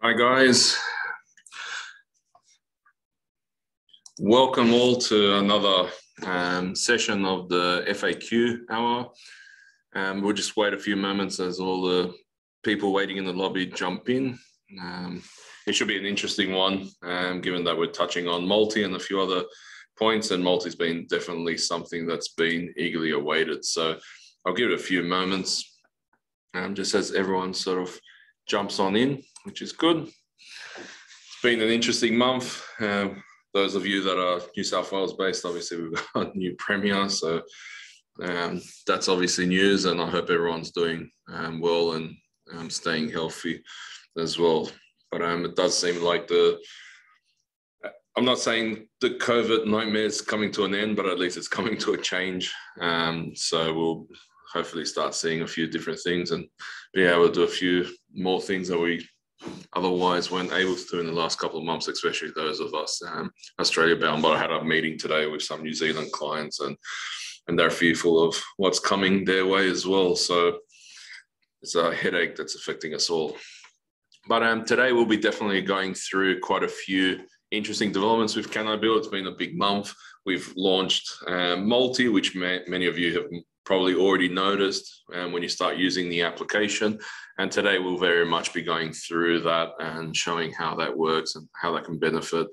Hi guys, welcome all to another session of the FAQ hour. We'll just wait a few moments as all the people waiting in the lobby jump in. It should be an interesting one, given that we're touching on multi and a few other points, and multi's been definitely something that's been eagerly awaited. So I'll give it a few moments, just as everyone sort of jumps on in, which is good. It's been an interesting month. Those of you that are New South Wales based, obviously we've got a new premier, so that's obviously news, and I hope everyone's doing well and staying healthy as well. But it does seem like I'm not saying the COVID nightmare is coming to an end, but at least it's coming to a change. So we'll hopefully start seeing a few different things and be able to do a few more things that we otherwise weren't able to do in the last couple of months, especially those of us Australia bound. But I had a meeting today with some New Zealand clients, and they're fearful of what's coming their way as well. So it's a headache that's affecting us all. But today we'll be definitely going through quite a few interesting developments with Can I Build. It's been a big month. We've launched Multi, which many of you have probably already noticed when you start using the application. And today we'll very much be going through that and showing how that works and how that can benefit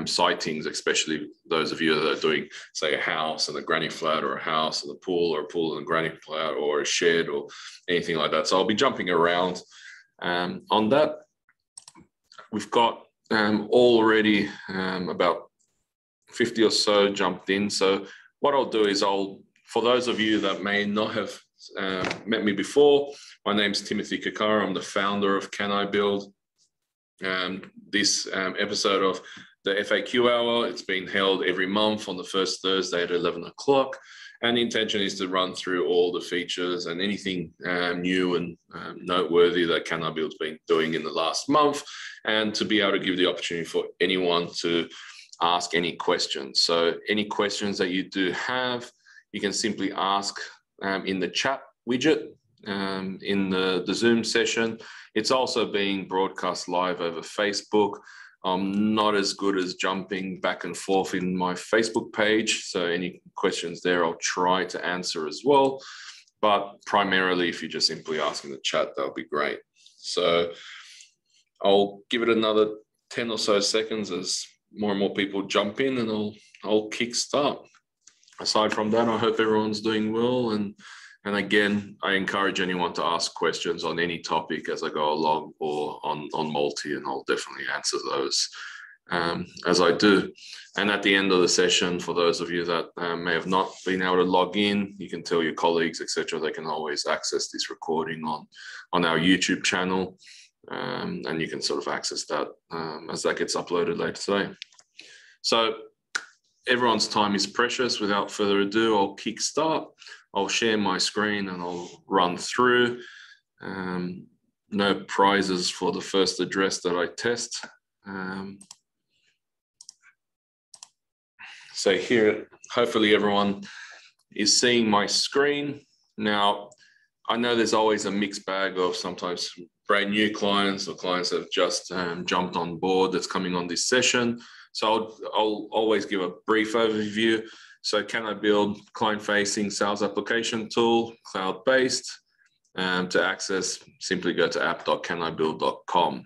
sightings, especially those of you that are doing, say, a house and a granny flat, or a house and a pool, or a pool and a granny flat, or a shed, or anything like that. So I'll be jumping around on that. We've got already about 50 or so jumped in. So what I'll do is for those of you that may not have met me before, my name's Timothy Kakara. I'm the founder of Can I Build. This episode of the FAQ hour, it's been held every month on the first Thursday at 11 o'clock. And the intention is to run through all the features and anything new and noteworthy that Can I Build's been doing in the last month, and to be able to give the opportunity for anyone to ask any questions. So any questions that you do have, you can simply ask in the chat widget in the Zoom session. It's also being broadcast live over Facebook. I'm not as good as jumping back and forth in my Facebook page, so any questions there I'll try to answer as well. But primarily, if you just simply ask in the chat, that'll be great. So I'll give it another 10 or so seconds as more and more people jump in, and I'll kick start. Aside from that, I hope everyone's doing well. And again, I encourage anyone to ask questions on any topic as I go along, or on multi, and I'll definitely answer those as I do. And at the end of the session, for those of you that may have not been able to log in, you can tell your colleagues, etc. They can always access this recording on our YouTube channel, and you can sort of access that as that gets uploaded later today. So everyone's time is precious. Without further ado, I'll kick start. I'll share my screen and I'll run through. No prizes for the first address that I test. So here, hopefully everyone is seeing my screen. Now, I know there's always a mixed bag of sometimes brand new clients or clients that have just jumped on board that's coming on this session. So I'll always give a brief overview. So Can I Build client-facing sales application tool, cloud-based. To access, simply go to app.canibuild.com.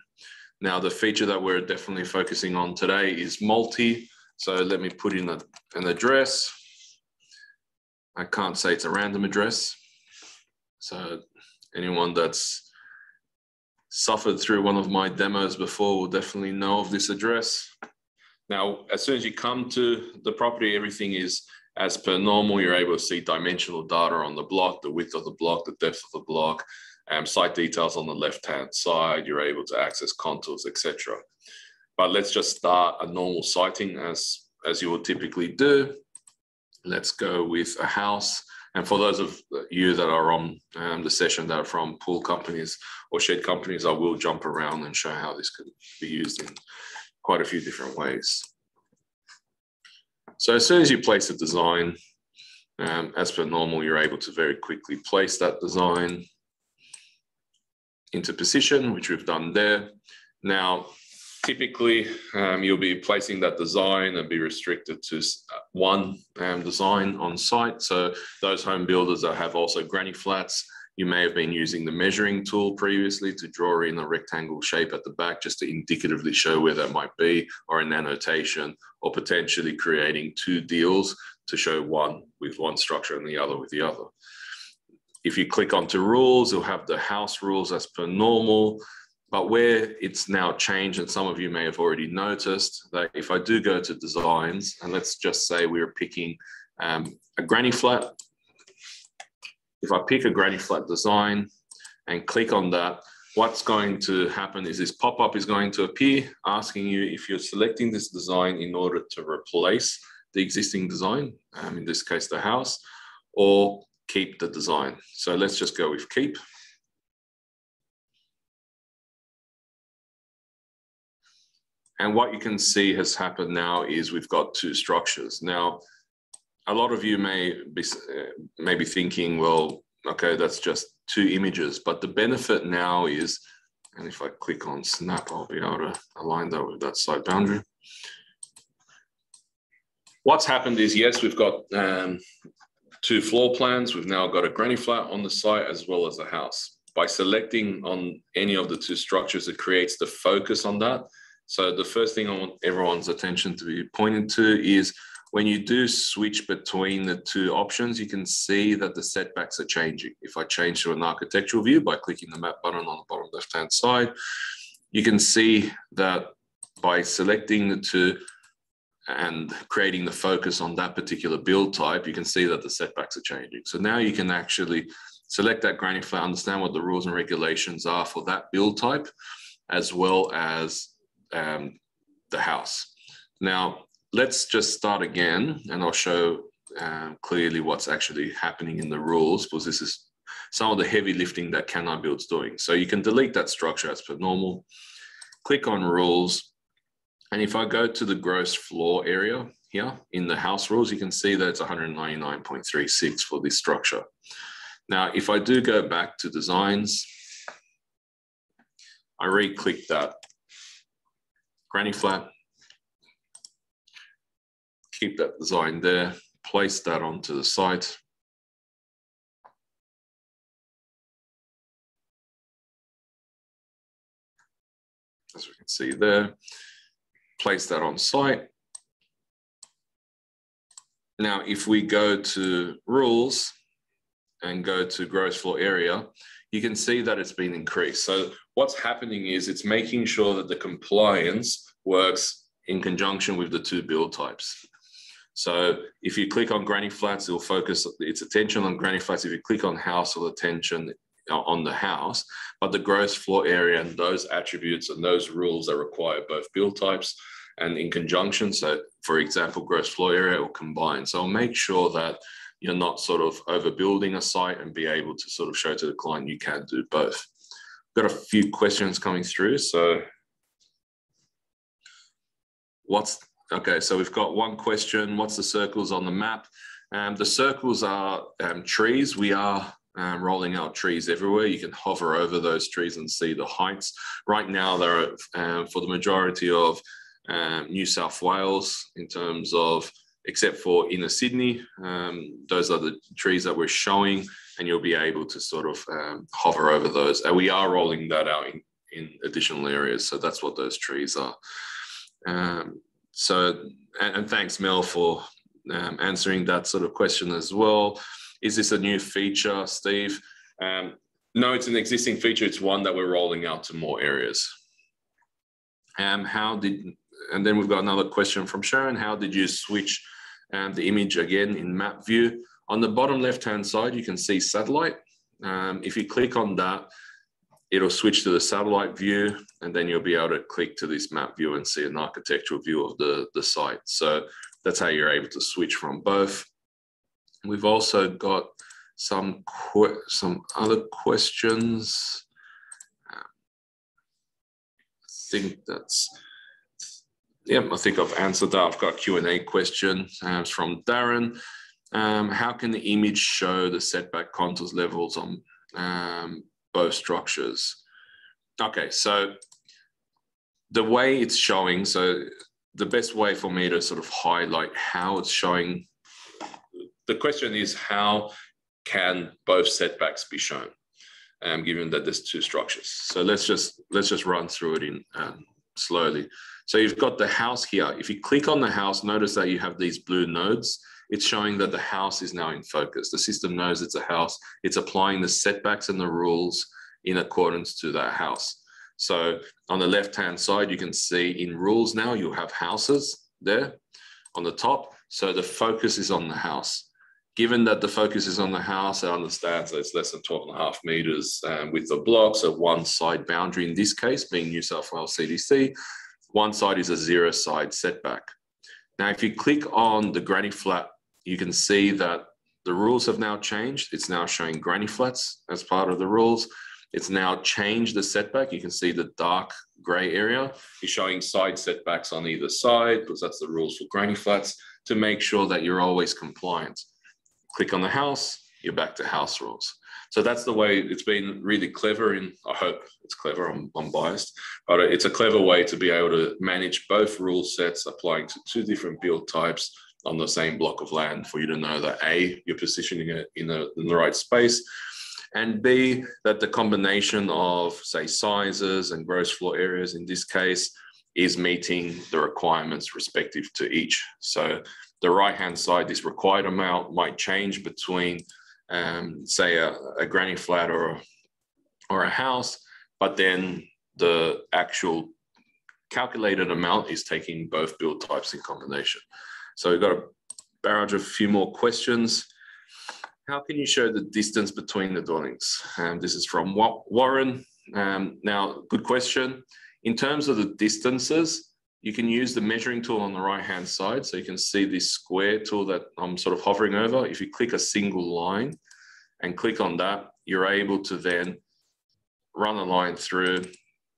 Now, the feature that we're definitely focusing on today is multi. So let me put in an address. I can't say it's a random address. So anyone that's suffered through one of my demos before will definitely know of this address. Now, as soon as you come to the property, everything is as per normal. You're able to see dimensional data on the block, the width of the block, the depth of the block, site details on the left-hand side. You're able to access contours, etc. But let's just start a normal sighting as you would typically do. Let's go with a house. And for those of you that are on the session that are from pool companies or shed companies, I will jump around and show how this could be used in quite a few different ways. So as soon as you place a design, as per normal, you're able to very quickly place that design into position, which we've done there. Now, typically, you'll be placing that design and be restricted to one design on site. So those home builders that have also granny flats, you may have been using the measuring tool previously to draw in a rectangle shape at the back just to indicatively show where that might be, or an annotation, or potentially creating two deals to show one with one structure and the other with the other. If you click onto rules, you'll have the house rules as per normal. But where it's now changed, and some of you may have already noticed, that if I do go to designs, and let's just say we were picking a granny flat. If I pick a granny flat design and click on that, what's going to happen is this pop-up is going to appear asking you if you're selecting this design in order to replace the existing design, in this case, the house, or keep the design. So let's just go with keep. And what you can see has happened now is we've got two structures. Now, a lot of you may be thinking, well, okay, that's just two images. But the benefit now is, and if I click on snap, I'll be able to align that with that side boundary. What's happened is, yes, we've got two floor plans. We've now got a granny flat on the site as well as a house. By selecting on any of the two structures, it creates the focus on that. So the first thing I want everyone's attention to be pointed to is when you do switch between the two options, you can see that the setbacks are changing. If I change to an architectural view by clicking the map button on the bottom left-hand side, you can see that by selecting the two and creating the focus on that particular build type, you can see that the setbacks are changing. So now you can actually select that granny flat, understand what the rules and regulations are for that build type, as well as the house. Now, let's just start again, and I'll show clearly what's actually happening in the rules, because this is some of the heavy lifting that Can I Build's doing. So you can delete that structure as per normal, click on rules, and if I go to the gross floor area here in the house rules, you can see that it's 199.36 for this structure. Now, if I do go back to designs, I re-click that granny flat, keep that design there, place that onto the site. As we can see there, place that on site. Now, if we go to rules and go to gross floor area, you can see that it's been increased. So what's happening is it's making sure that the compliance works in conjunction with the two build types. So if you click on granny flats, it'll focus its attention on granny flats. If you click on house, it'll attention on the house, but the gross floor area and those attributes and those rules that require both build types and in conjunction. So for example, gross floor area will combine. So I'll make sure that you're not sort of overbuilding a site and be able to sort of show to the client you can do both. Got a few questions coming through. So okay, so we've got one question. What's the circles on the map? The circles are trees. We are rolling out trees everywhere. You can hover over those trees and see the heights. Right now, they're for the majority of New South Wales in terms of, except for inner Sydney, those are the trees that we're showing, and you'll be able to sort of hover over those. And we are rolling that out in additional areas. So that's what those trees are. And thanks, Mel, for answering that sort of question as well. Is this a new feature, Steve? No, it's an existing feature. It's one that we're rolling out to more areas. And then we've got another question from Sharon. How did you switch the image again in map view? On the bottom left-hand side, you can see satellite. If you click on that, it'll switch to the satellite view, and then you'll be able to click to this map view and see an architectural view of the site. So that's how you're able to switch from both. We've also got some other questions. I think I've answered that. I've got a Q&A question from Darren. How can the image show the setback contours levels on both structures? Okay, so the way it's showing, so the best way for me to sort of highlight how it's showing, the question is, how can both setbacks be shown, given that there's two structures? So let's just run through it in slowly. So you've got the house here. If you click on the house, notice that you have these blue nodes. It's showing that the house is now in focus. The system knows it's a house. It's applying the setbacks and the rules in accordance to that house. So on the left-hand side, you can see in rules now, you have houses there on the top. So the focus is on the house. Given that the focus is on the house, I understand that it's less than 12.5 meters with the block. So one side boundary, in this case, being New South Wales CDC, one side is a 0 side setback. Now, if you click on the granny flat, you can see that the rules have now changed. It's now showing granny flats as part of the rules. It's now changed the setback. You can see the dark gray area is showing side setbacks on either side, because that's the rules for granny flats, to make sure that you're always compliant. Click on the house, you're back to house rules. So that's the way it's been really clever in, I hope it's clever, I'm biased, but it's a clever way to be able to manage both rule sets applying to two different build types on the same block of land, for you to know that A, you're positioning it in the right space, and B, that the combination of, say, sizes and gross floor areas in this case is meeting the requirements respective to each. So the right-hand side, this required amount might change between, say, a granny flat or a house, but then the actual calculated amount is taking both build types in combination. So we've got a barrage of a few more questions. How can you show the distance between the dwellings? This is from Warren. Now, good question. In terms of the distances, you can use the measuring tool on the right-hand side. So you can see this square tool that I'm sort of hovering over. If you click a single line and click on that, you're able to then run a line through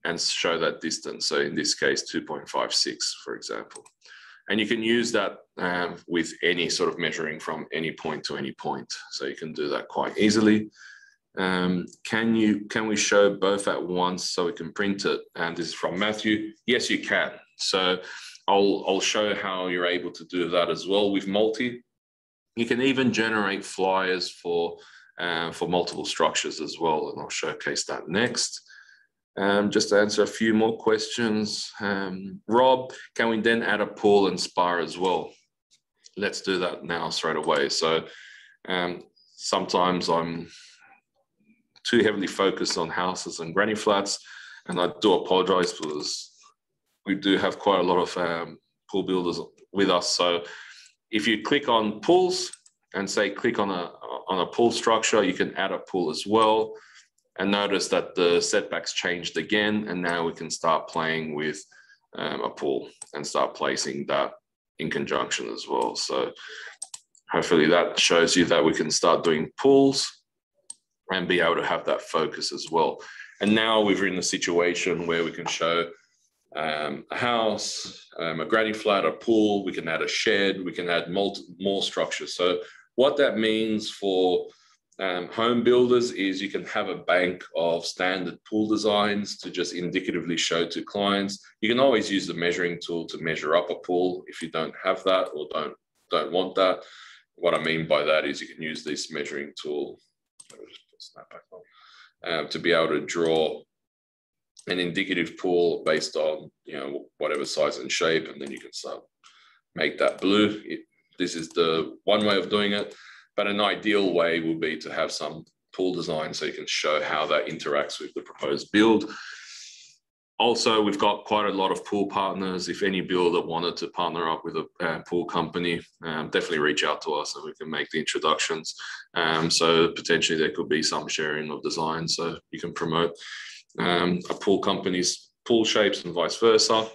and show that distance. So in this case, 2.56, for example. And you can use that with any sort of measuring from any point to any point. So you can do that quite easily. Can we show both at once so we can print it? And this is from Matthew. Yes, you can. So I'll show how you're able to do that as well with multi. You can even generate flyers for multiple structures as well, and I'll showcase that next. Just to answer a few more questions. Rob, can we then add a pool and spa as well? Let's do that now straight away. So sometimes I'm too heavily focused on houses and granny flats, and I do apologize because we do have quite a lot of pool builders with us. So if you click on pools and say click on a pool structure, you can add a pool as well. And notice that the setbacks changed again, and now we can start playing with a pool and start placing that in conjunction as well. So hopefully that shows you that we can start doing pools and be able to have that focus as well. And now we're in a situation where we can show a house, a granny flat, a pool, we can add a shed, we can add more structures. So what that means for home builders is you can have a bank of standard pool designs to just indicatively show to clients. You can always use the measuring tool to measure up a pool if you don't have that or don't want that. What I mean by that is you can use this measuring tool, snap back on, to be able to draw an indicative pool based on, you know, whatever size and shape, and then you can start make that blue. This is the one way of doing it. But an ideal way will be to have some pool design so you can show how that interacts with the proposed build. Also, we've got quite a lot of pool partners. If any builder wanted to partner up with a pool company, definitely reach out to us and we can make the introductions. So potentially there could be some sharing of design so you can promote a pool company's pool shapes and vice versa.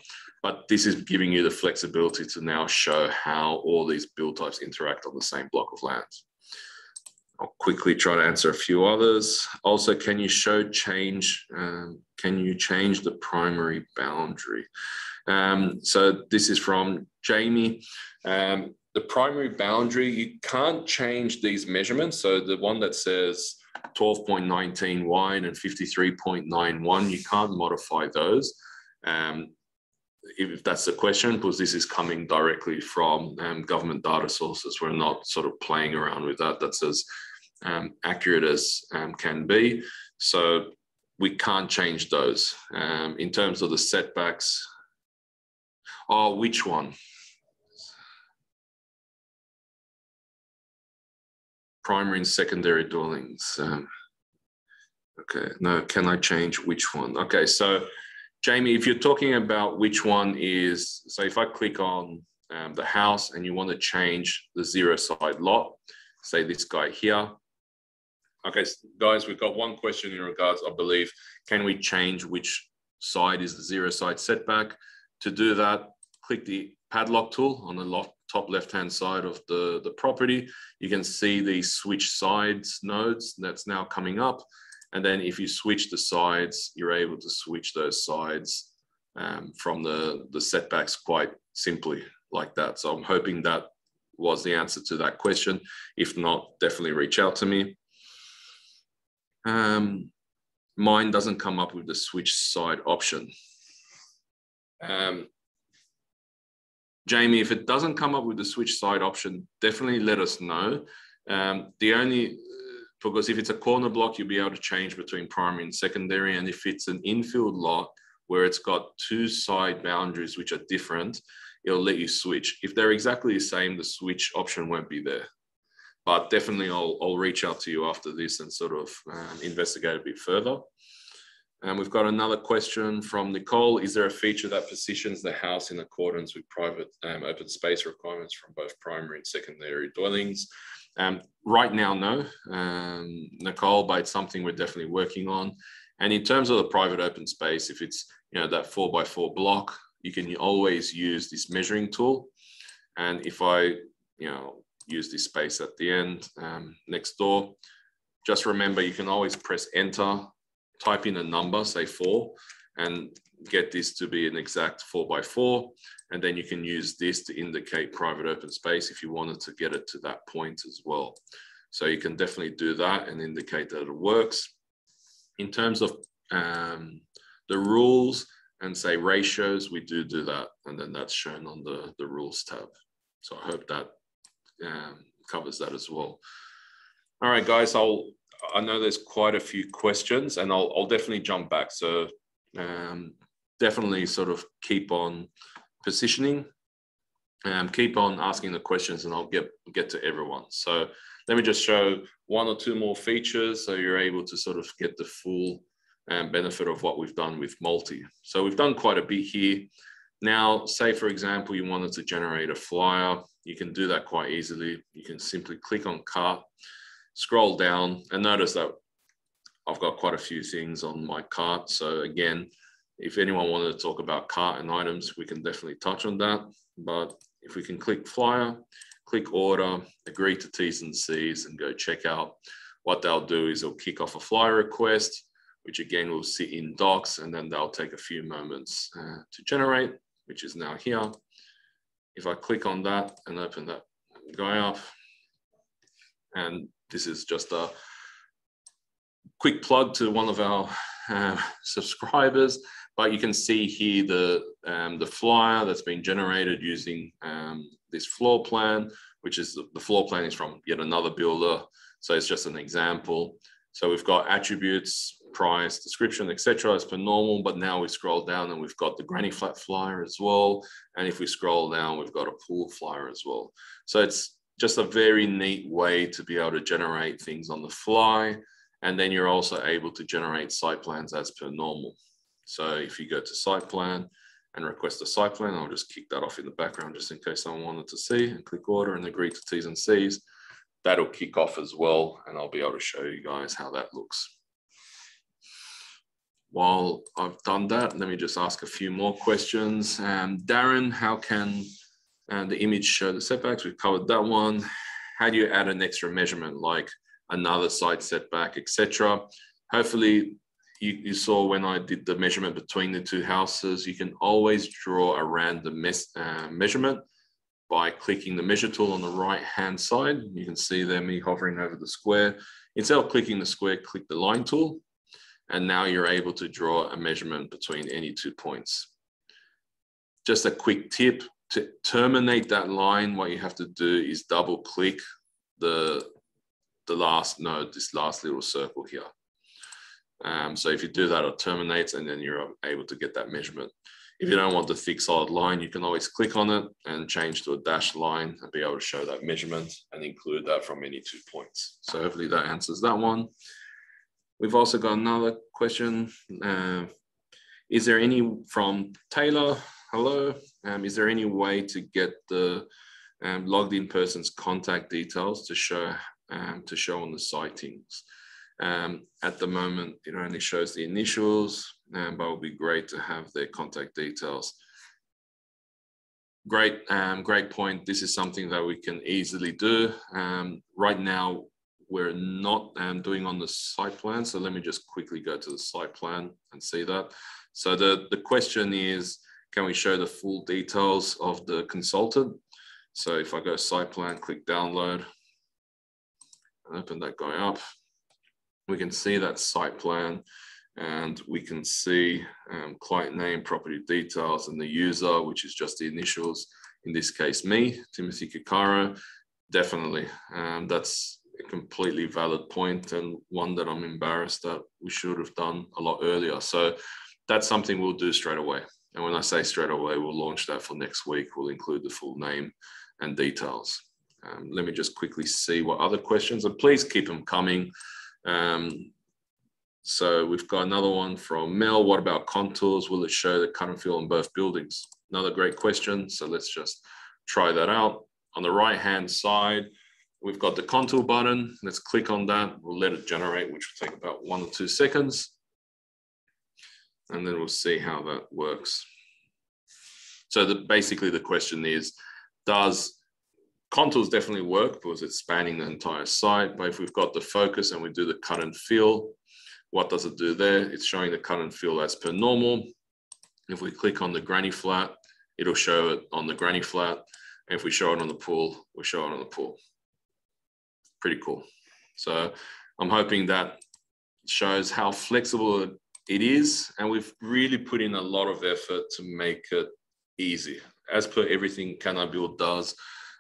But this is giving you the flexibility to now show how all these build types interact on the same block of land. I'll quickly try to answer a few others. Also, can you change the primary boundary? So this is from Jamie. The primary boundary, you can't change these measurements. So the one that says 12.19 wide and 53.91, you can't modify those. if that's the question, because this is coming directly from government data sources. We're not sort of playing around with that. That's as accurate as can be. So we can't change those. In terms of the setbacks, oh, which one? Primary and secondary dwellings. Okay, no, can I change which one? Okay, so Jamie, if you're talking about which one is, so if I click on the house and you want to change the zero side lot, say this guy here. Okay, guys, we've got one question in regards, I believe, can we change which side is the zero side setback? To do that, click the padlock tool on the top left-hand side of the property. You can see the switch sides nodes that's now coming up. And then if you switch the sides, you're able to switch those sides from the setbacks quite simply like that. So I'm hoping that was the answer to that question. If not, definitely reach out to me. Mine doesn't come up with the switch side option. Jamie, if it doesn't come up with the switch side option, definitely let us know. Because if it's a corner block, you'll be able to change between primary and secondary. And if it's an infield lot where it's got two side boundaries which are different, it'll let you switch. If they're exactly the same, the switch option won't be there. But definitely I'll reach out to you after this and sort of investigate a bit further. We've got another question from Nicole. Is there a feature that positions the house in accordance with private open space requirements from both primary and secondary dwellings? Right now, no, Nicole, but it's something we're definitely working on. And in terms of the private open space, if it's that 4x4 block, you can always use this measuring tool. And if I use this space at the end next door, just remember you can always press enter, type in a number, say 4, and get this to be an exact 4x4. And then you can use this to indicate private open space if you wanted to get it to that point as well. So you can definitely do that and indicate that it works. In terms of the rules and say ratios, we do that. And then that's shown on the rules tab. So I hope that covers that as well. All right, guys, I know there's quite a few questions and I'll definitely jump back. So definitely sort of keep on positioning, keep on asking the questions and I'll get to everyone. So let me just show one or two more features so you're able to sort of get the full benefit of what we've done with multi. So we've done quite a bit here. Now, say for example, you wanted to generate a flyer, you can do that quite easily. You can simply click on cart, scroll down and notice that I've got quite a few things on my cart. So again, if anyone wanted to talk about cart and items, we can definitely touch on that. But if we can click flyer, click order, agree to T's and C's and go check out, what they'll do is they'll kick off a flyer request, which again will sit in docs and then they'll take a few moments to generate, which is now here. If I click on that and open that guy up, and this is just a quick plug to one of our subscribers, but you can see here the flyer that's been generated using this floor plan, which is the floor plan is from yet another builder. So it's just an example. So we've got attributes, price, description, etc. as per normal, but now we scroll down and we've got the granny flat flyer as well. And if we scroll down, we've got a pool flyer as well. So it's just a very neat way to be able to generate things on the fly. And then you're also able to generate site plans as per normal. So if you go to site plan and request a site plan, I'll just kick that off in the background just in case someone wanted to see, and click order and agree to T's and C's. That'll kick off as well. And I'll be able to show you guys how that looks. While I've done that, let me just ask a few more questions. Darren, how can the image show the setbacks? We've covered that one. How do you add an extra measurement like another side setback, etc.? Hopefully you saw when I did the measurement between the two houses, you can always draw a random measurement by clicking the measure tool on the right-hand side. You can see there me hovering over the square. Instead of clicking the square, click the line tool. And now you're able to draw a measurement between any 2 points. just a quick tip, to terminate that line, what you have to do is double click the last node, this last little circle here. So if you do that, it terminates, and then you're able to get that measurement. If you don't want the thick solid line, you can always click on it and change to a dashed line and be able to show that measurement and include that from any 2 points. So hopefully that answers that one. We've also got another question. Is there any, from Taylor, hello, is there any way to get the logged in person's contact details to show on the sightings? At the moment, it only shows the initials, but it would be great to have their contact details. Great point. This is something that we can easily do. Right now, we're not doing on the site plan. So let me just quickly go to the site plan and see that. So the question is, can we show the full details of the consultant? So if I go site plan, click download, and open that guy up, we can see that site plan, and we can see client name, property details, and the user, which is just the initials. In this case, me, Timothy Kikaro. Definitely, that's a completely valid point, and one that I'm embarrassed that we should have done a lot earlier. So that's something we'll do straight away. And when I say straight away, we'll launch that for next week. We'll include the full name and details. Let me just quickly see what other questions, and please keep them coming. So we've got another one from Mel. What about contours? Will it show the cut and fill on both buildings? Another great question. So let's just try that out. On the right-hand side, we've got the contour button. Let's click on that. We'll let it generate, which will take about 1 or 2 seconds. And then we'll see how that works. So basically the question is, does contours definitely work because it's spanning the entire site? But if we've got the focus and we do the cut and fill, what does it do there? It's showing the cut and fill as per normal. If we click on the granny flat, it'll show it on the granny flat. And if we show it on the pool, we'll show it on the pool. Pretty cool. So I'm hoping that shows how flexible it is. And we've really put in a lot of effort to make it easy. As per everything Can I Build does,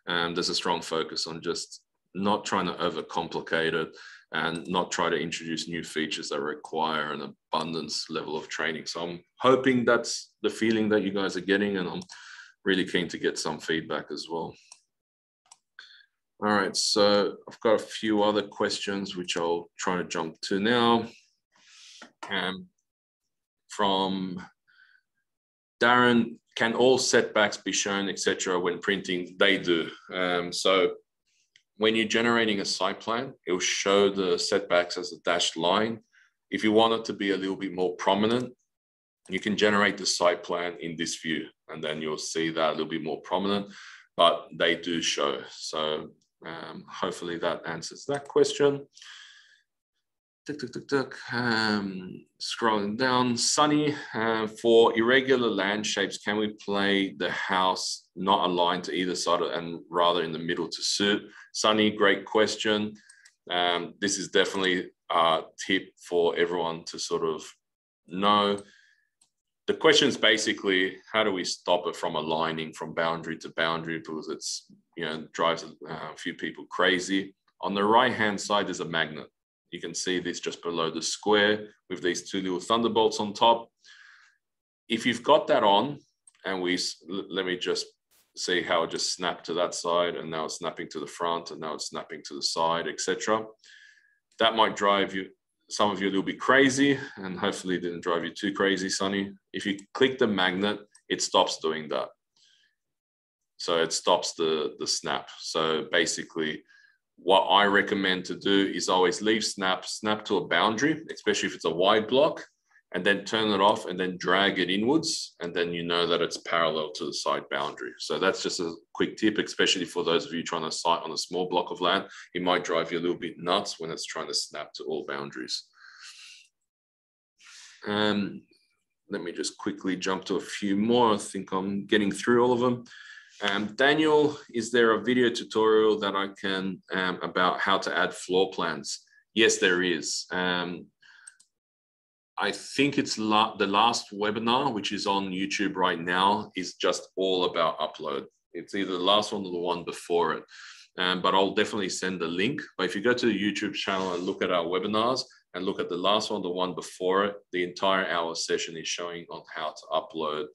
there's a strong focus on just not trying to overcomplicate it and not try to introduce new features that require an abundance level of training. So I'm hoping that's the feeling that you guys are getting, and I'm really keen to get some feedback as well. All right, so I've got a few other questions which I'll try to jump to now. From Darren, can all setbacks be shown, etc., when printing? They do. So when you're generating a site plan, it'll show the setbacks as a dashed line. If you want it to be a little bit more prominent, you can generate the site plan in this view, and then you'll see that a little bit more prominent, but they do show. So hopefully that answers that question. Scrolling down, Sunny, for irregular land shapes, can we play the house not aligned to either side and rather in the middle to suit? Sunny, great question. This is definitely a tip for everyone to sort of know. The question is basically, how do we stop it from aligning from boundary to boundary, because it's, drives a few people crazy. On the right-hand side, there's a magnet. You can see this just below the square with these 2 little thunderbolts on top. If you've got that on, and let me just see how it just snapped to that side, and now it's snapping to the front, and now it's snapping to the side, etc. That might drive some of you a little bit crazy, and hopefully it didn't drive you too crazy, Sunny. If you click the magnet, it stops doing that. So it stops the snap. So basically, what I recommend to do is always leave snap to a boundary, especially if it's a wide block, and then turn it off and then drag it inwards. And then you know that it's parallel to the side boundary. So that's just a quick tip, especially for those of you trying to site on a small block of land. It might drive you a little bit nuts when it's trying to snap to all boundaries. Let me just quickly jump to a few more. I think I'm getting through all of them. Daniel, is there a video tutorial that I can about how to add floor plans? Yes, there is. I think it's the last webinar, which is on YouTube right now, is just all about upload. It's either the last one or the one before it. But I'll definitely send the link. But if you go to the YouTube channel and look at our webinars and look at the last one, the one before it, the entire hour session is showing on how to upload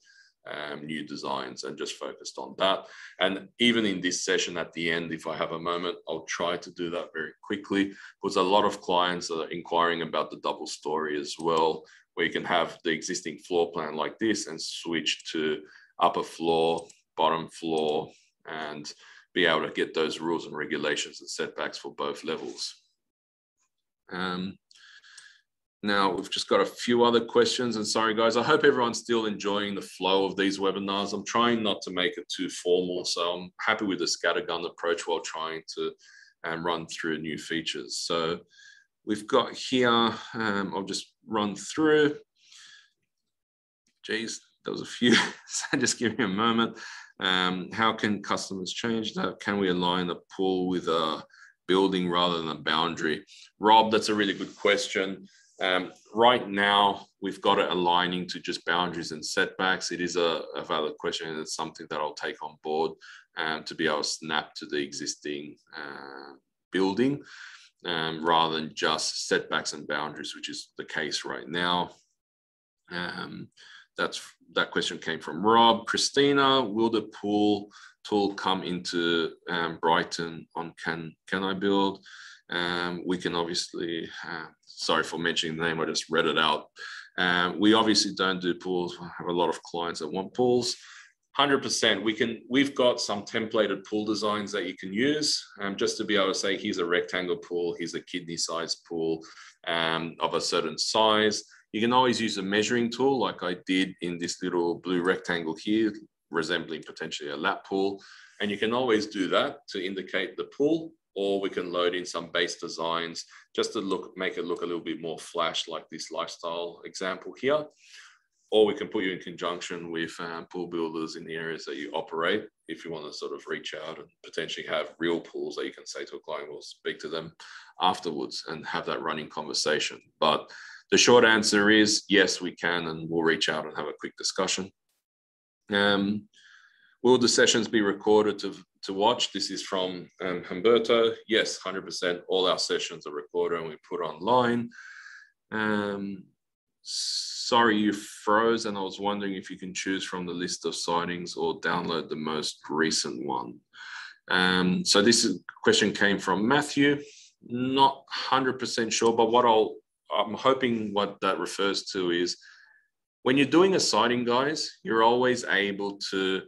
new designs, and just focused on that. And even in this session at the end, if I have a moment, I'll try to do that very quickly, because a lot of clients are inquiring about the double story as well, where you can have the existing floor plan like this and switch to upper floor, bottom floor, and be able to get those rules and regulations and setbacks for both levels. Now we've just got a few other questions, and sorry guys, I hope everyone's still enjoying the flow of these webinars. I'm trying not to make it too formal, so I'm happy with the scattergun approach while trying to run through new features. So we've got here, I'll just run through. Geez, there was a few, so just give me a moment. How can customers change that? Can we align a pool with a building rather than a boundary? Rob, that's a really good question. Right now, we've got it aligning to just boundaries and setbacks. It is a valid question, and it's something that I'll take on board to be able to snap to the existing building rather than just setbacks and boundaries, which is the case right now. That question came from Rob. Christina, will the pool tool come into Brighton on Can I Build? We can obviously, sorry for mentioning the name, I just read it out. We obviously don't do pools. I have a lot of clients that want pools. 100%, we've got some templated pool designs that you can use just to be able to say, here's a rectangle pool, here's a kidney-sized pool of a certain size. You can always use a measuring tool like I did in this little blue rectangle here, resembling potentially a lap pool. And you can always do that to indicate the pool, or we can load in some base designs just to make it look a little bit more flash, like this lifestyle example here. Or we can put you in conjunction with pool builders in the areas that you operate if you want to sort of reach out and potentially have real pools that you can say to a client, we'll speak to them afterwards and have that running conversation. But the short answer is yes, we can, and we'll reach out and have a quick discussion. Will the sessions be recorded to watch? This is from Humberto. Yes, 100%. All our sessions are recorded and we put online. Sorry, you froze, and I was wondering if you can choose from the list of sightings or download the most recent one. So this question came from Matthew. Not 100% sure, but I'm hoping what that refers to is when you're doing a sighting, guys, you're always able to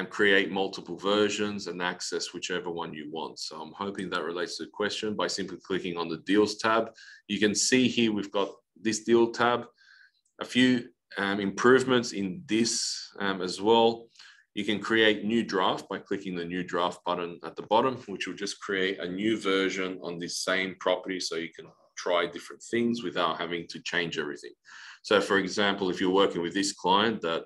create multiple versions and access whichever one you want. So I'm hoping that relates to the question by simply clicking on the deals tab. You can see here we've got this deal tab, a few improvements in this as well. You can create new draft by clicking the new draft button at the bottom, which will just create a new version on this same property so you can try different things without having to change everything. So for example, if you're working with this client that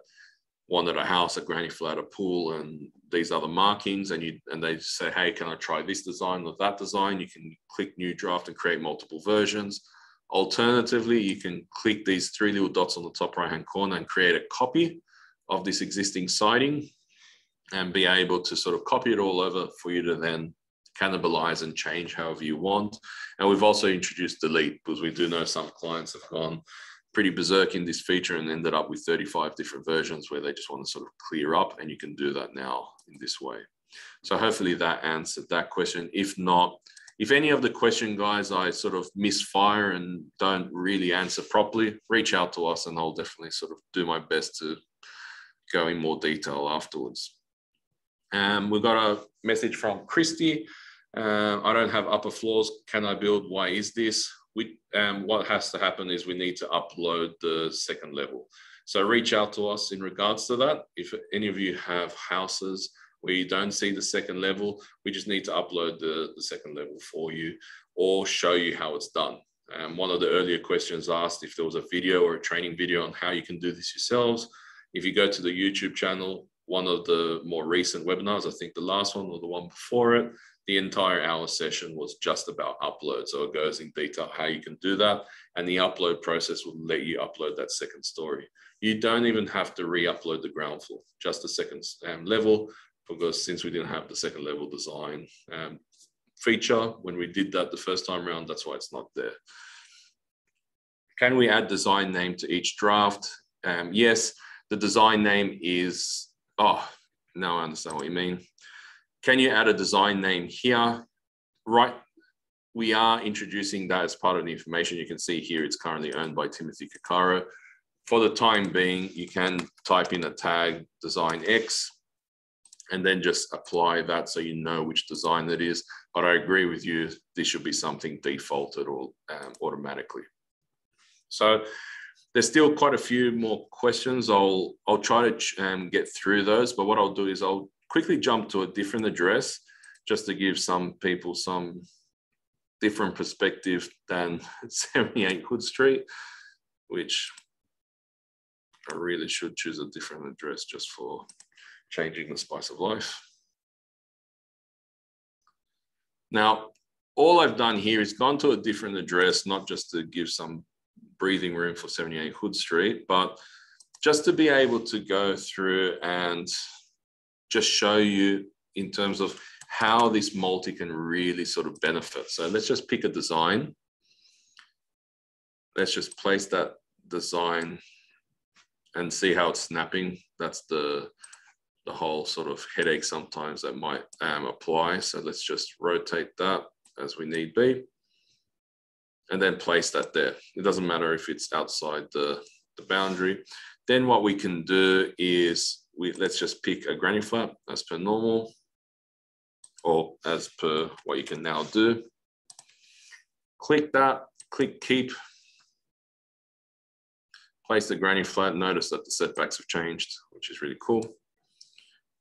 wanted a house, a granny flat, a pool, and these other markings, and they say, hey, can I try this design or that design? You can click new draft and create multiple versions. Alternatively, you can click these three little dots on the top right-hand corner and create a copy of this existing sighting and be able to sort of copy it all over for you to then cannibalize and change however you want. And we've also introduced delete, because we do know some clients have gone pretty berserk in this feature and ended up with 35 different versions where they just want to sort of clear up, and you can do that now in this way. So hopefully that answered that question. If not, if any of the question, guys, I sort of misfire and don't really answer properly, reach out to us and I'll definitely sort of do my best to go in more detail afterwards. We've got a message from Christy. I don't have upper floors. Can I build? Why is this? What has to happen is we need to upload the second level. So reach out to us in regards to that. If any of you have houses where you don't see the second level, we just need to upload the second level for you or show you how it's done. One of the earlier questions asked if there was a video or a training video on how you can do this yourselves. If you go to the YouTube channel, one of the more recent webinars, I think the last one or the one before it, the entire hour session was just about upload. So it goes in detail how you can do that. And the upload process will let you upload that second story. You don't even have to re-upload the ground floor, just the second level, because since we didn't have the second level design feature when we did that the first time around, that's why it's not there. Can we add design name to each draft? Yes, the design name is, oh, now I understand what you mean. Can you add a design name here? Right, we are introducing that as part of the information. You can see here it's currently owned by Timothy Kakaro. For the time being, you can type in a tag design X and then just apply that so you know which design it is. But I agree with you, this should be something defaulted or automatically. So there's still quite a few more questions. I'll try to get through those, but what I'll do is I'll quickly jump to a different address just to give some people some different perspective than 78 Hood Street, which I really should choose a different address just for changing the spice of life. Now, all I've done here is gone to a different address, not just to give some breathing room for 78 Hood Street, but just to be able to go through and just show you in terms of how this multi can really sort of benefit. So let's just pick a design. Let's just place that design and see how it's snapping. That's the whole sort of headache sometimes that might apply. So let's just rotate that as we need be. And then place that there. It doesn't matter if it's outside the boundary. Then what we can do is let's just pick a granny flat as per normal, or as per what you can now do. Click that, click keep. Place the granny flat. Notice that the setbacks have changed, which is really cool.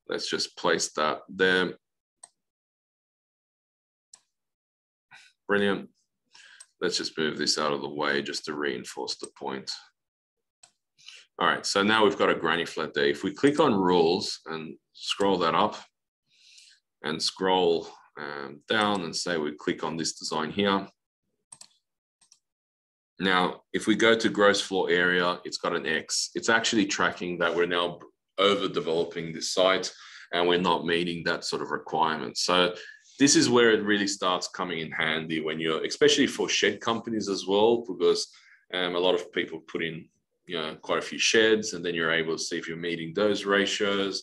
Let's just place that there. Brilliant. Let's just move this out of the way just to reinforce the point. All right, so now we've got a granny flat there. If we click on rules and scroll that up and scroll down and say we click on this design here. Now, if we go to gross floor area, it's got an X. It's actually tracking that we're now overdeveloping this site and we're not meeting that sort of requirement. So this is where it really starts coming in handy when you're, especially for shed companies as well, because a lot of people put in quite a few sheds, and then you're able to see if you're meeting those ratios.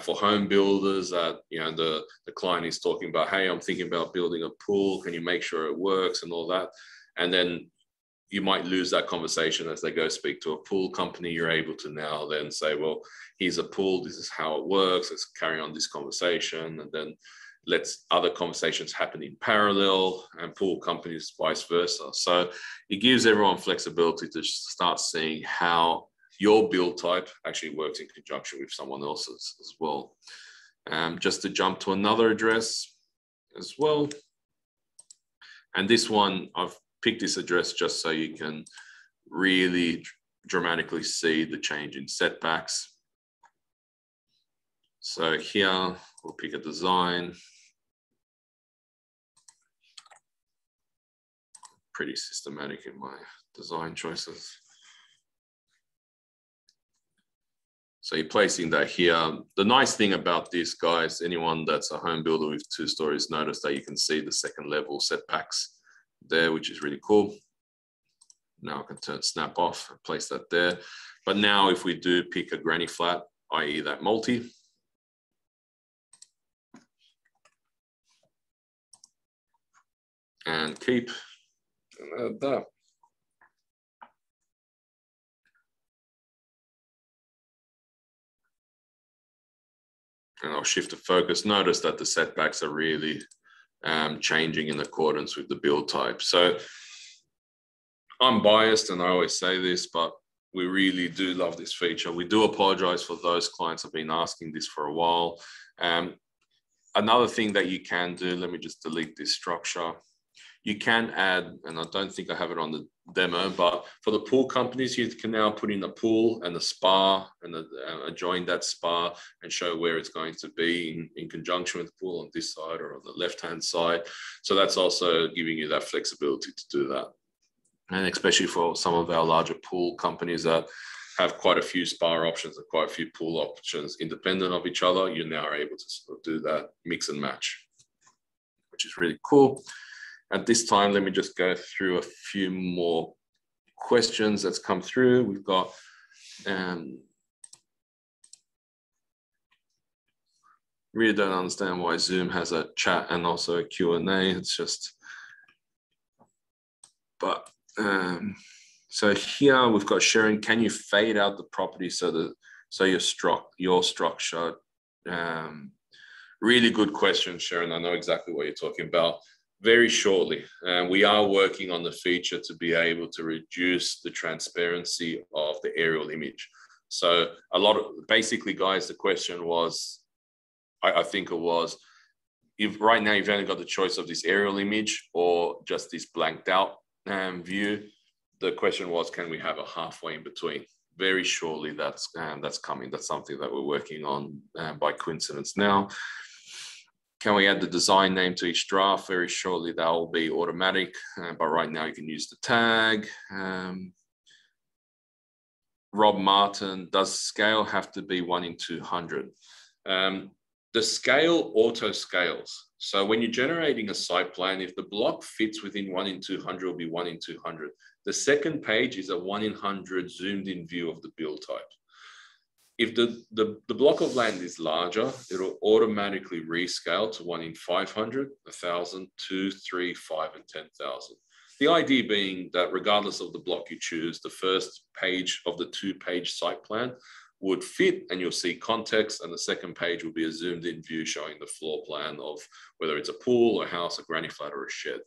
For home builders, the client is talking about, hey, I'm thinking about building a pool. Can you make sure it works and all that? And then you might lose that conversation as they go speak to a pool company. You're able to now then say, well, here's a pool. This is how it works. Let's carry on this conversation. And then let's other conversations happen in parallel, and pool companies vice versa. So it gives everyone flexibility to start seeing how your build type actually works in conjunction with someone else's as well. Just to jump to another address as well. And this one, I've picked this address just so you can really dramatically see the change in setbacks. So here, we'll pick a design. Pretty systematic in my design choices. So you're placing that here. The nice thing about this, guys, anyone that's a home builder with 2 stories, notice that you can see the second level setbacks there, which is really cool. Now I can snap off and place that there. But now if we do pick a granny flat, i.e. that multi, and keep, and add that. And I'll shift the focus. Notice that the setbacks are really changing in accordance with the build type. So I'm biased, and I always say this, but we really do love this feature. We do apologize for those clients who have been asking this for a while. Another thing that you can do, let me just delete this structure. You can add, and I don't think I have it on the demo, but for the pool companies, you can now put in a pool and a spa and adjoin that spa and show where it's going to be in conjunction with the pool on this side or on the left-hand side. So that's also giving you that flexibility to do that. And especially for some of our larger pool companies that have quite a few spa options and quite a few pool options independent of each other, you now are able to sort of do that mix and match, which is really cool. At this time, let me just go through a few more questions that's come through. We've got really don't understand why Zoom has a chat and also a Q&A. It's just, but so here we've got Sharon, can you fade out the property so your structure, really good question, Sharon. I know exactly what you're talking about. Very shortly, we are working on the feature to be able to reduce the transparency of the aerial image. So basically, guys, the question was, I think it was, if right now you've only got the choice of this aerial image or just this blanked out view. The question was, can we have a halfway in between? Very shortly, that's coming. That's something that we're working on by coincidence now. Can we add the design name to each draft? Very shortly, that will be automatic, but right now you can use the tag. Rob Martin, does scale have to be 1 in 200? The scale auto scales. So when you're generating a site plan, if the block fits within 1 in 200, it will be 1 in 200. The second page is a 1 in 100 zoomed in view of the build type. If the block of land is larger, it'll automatically rescale to 1 in 500, 1,000, 2, 3, 5, and 10,000. The idea being that regardless of the block you choose, the first page of the 2-page site plan would fit and you'll see context, and the second page will be a zoomed in view showing the floor plan of whether it's a pool, a house, a granny flat, or a shed.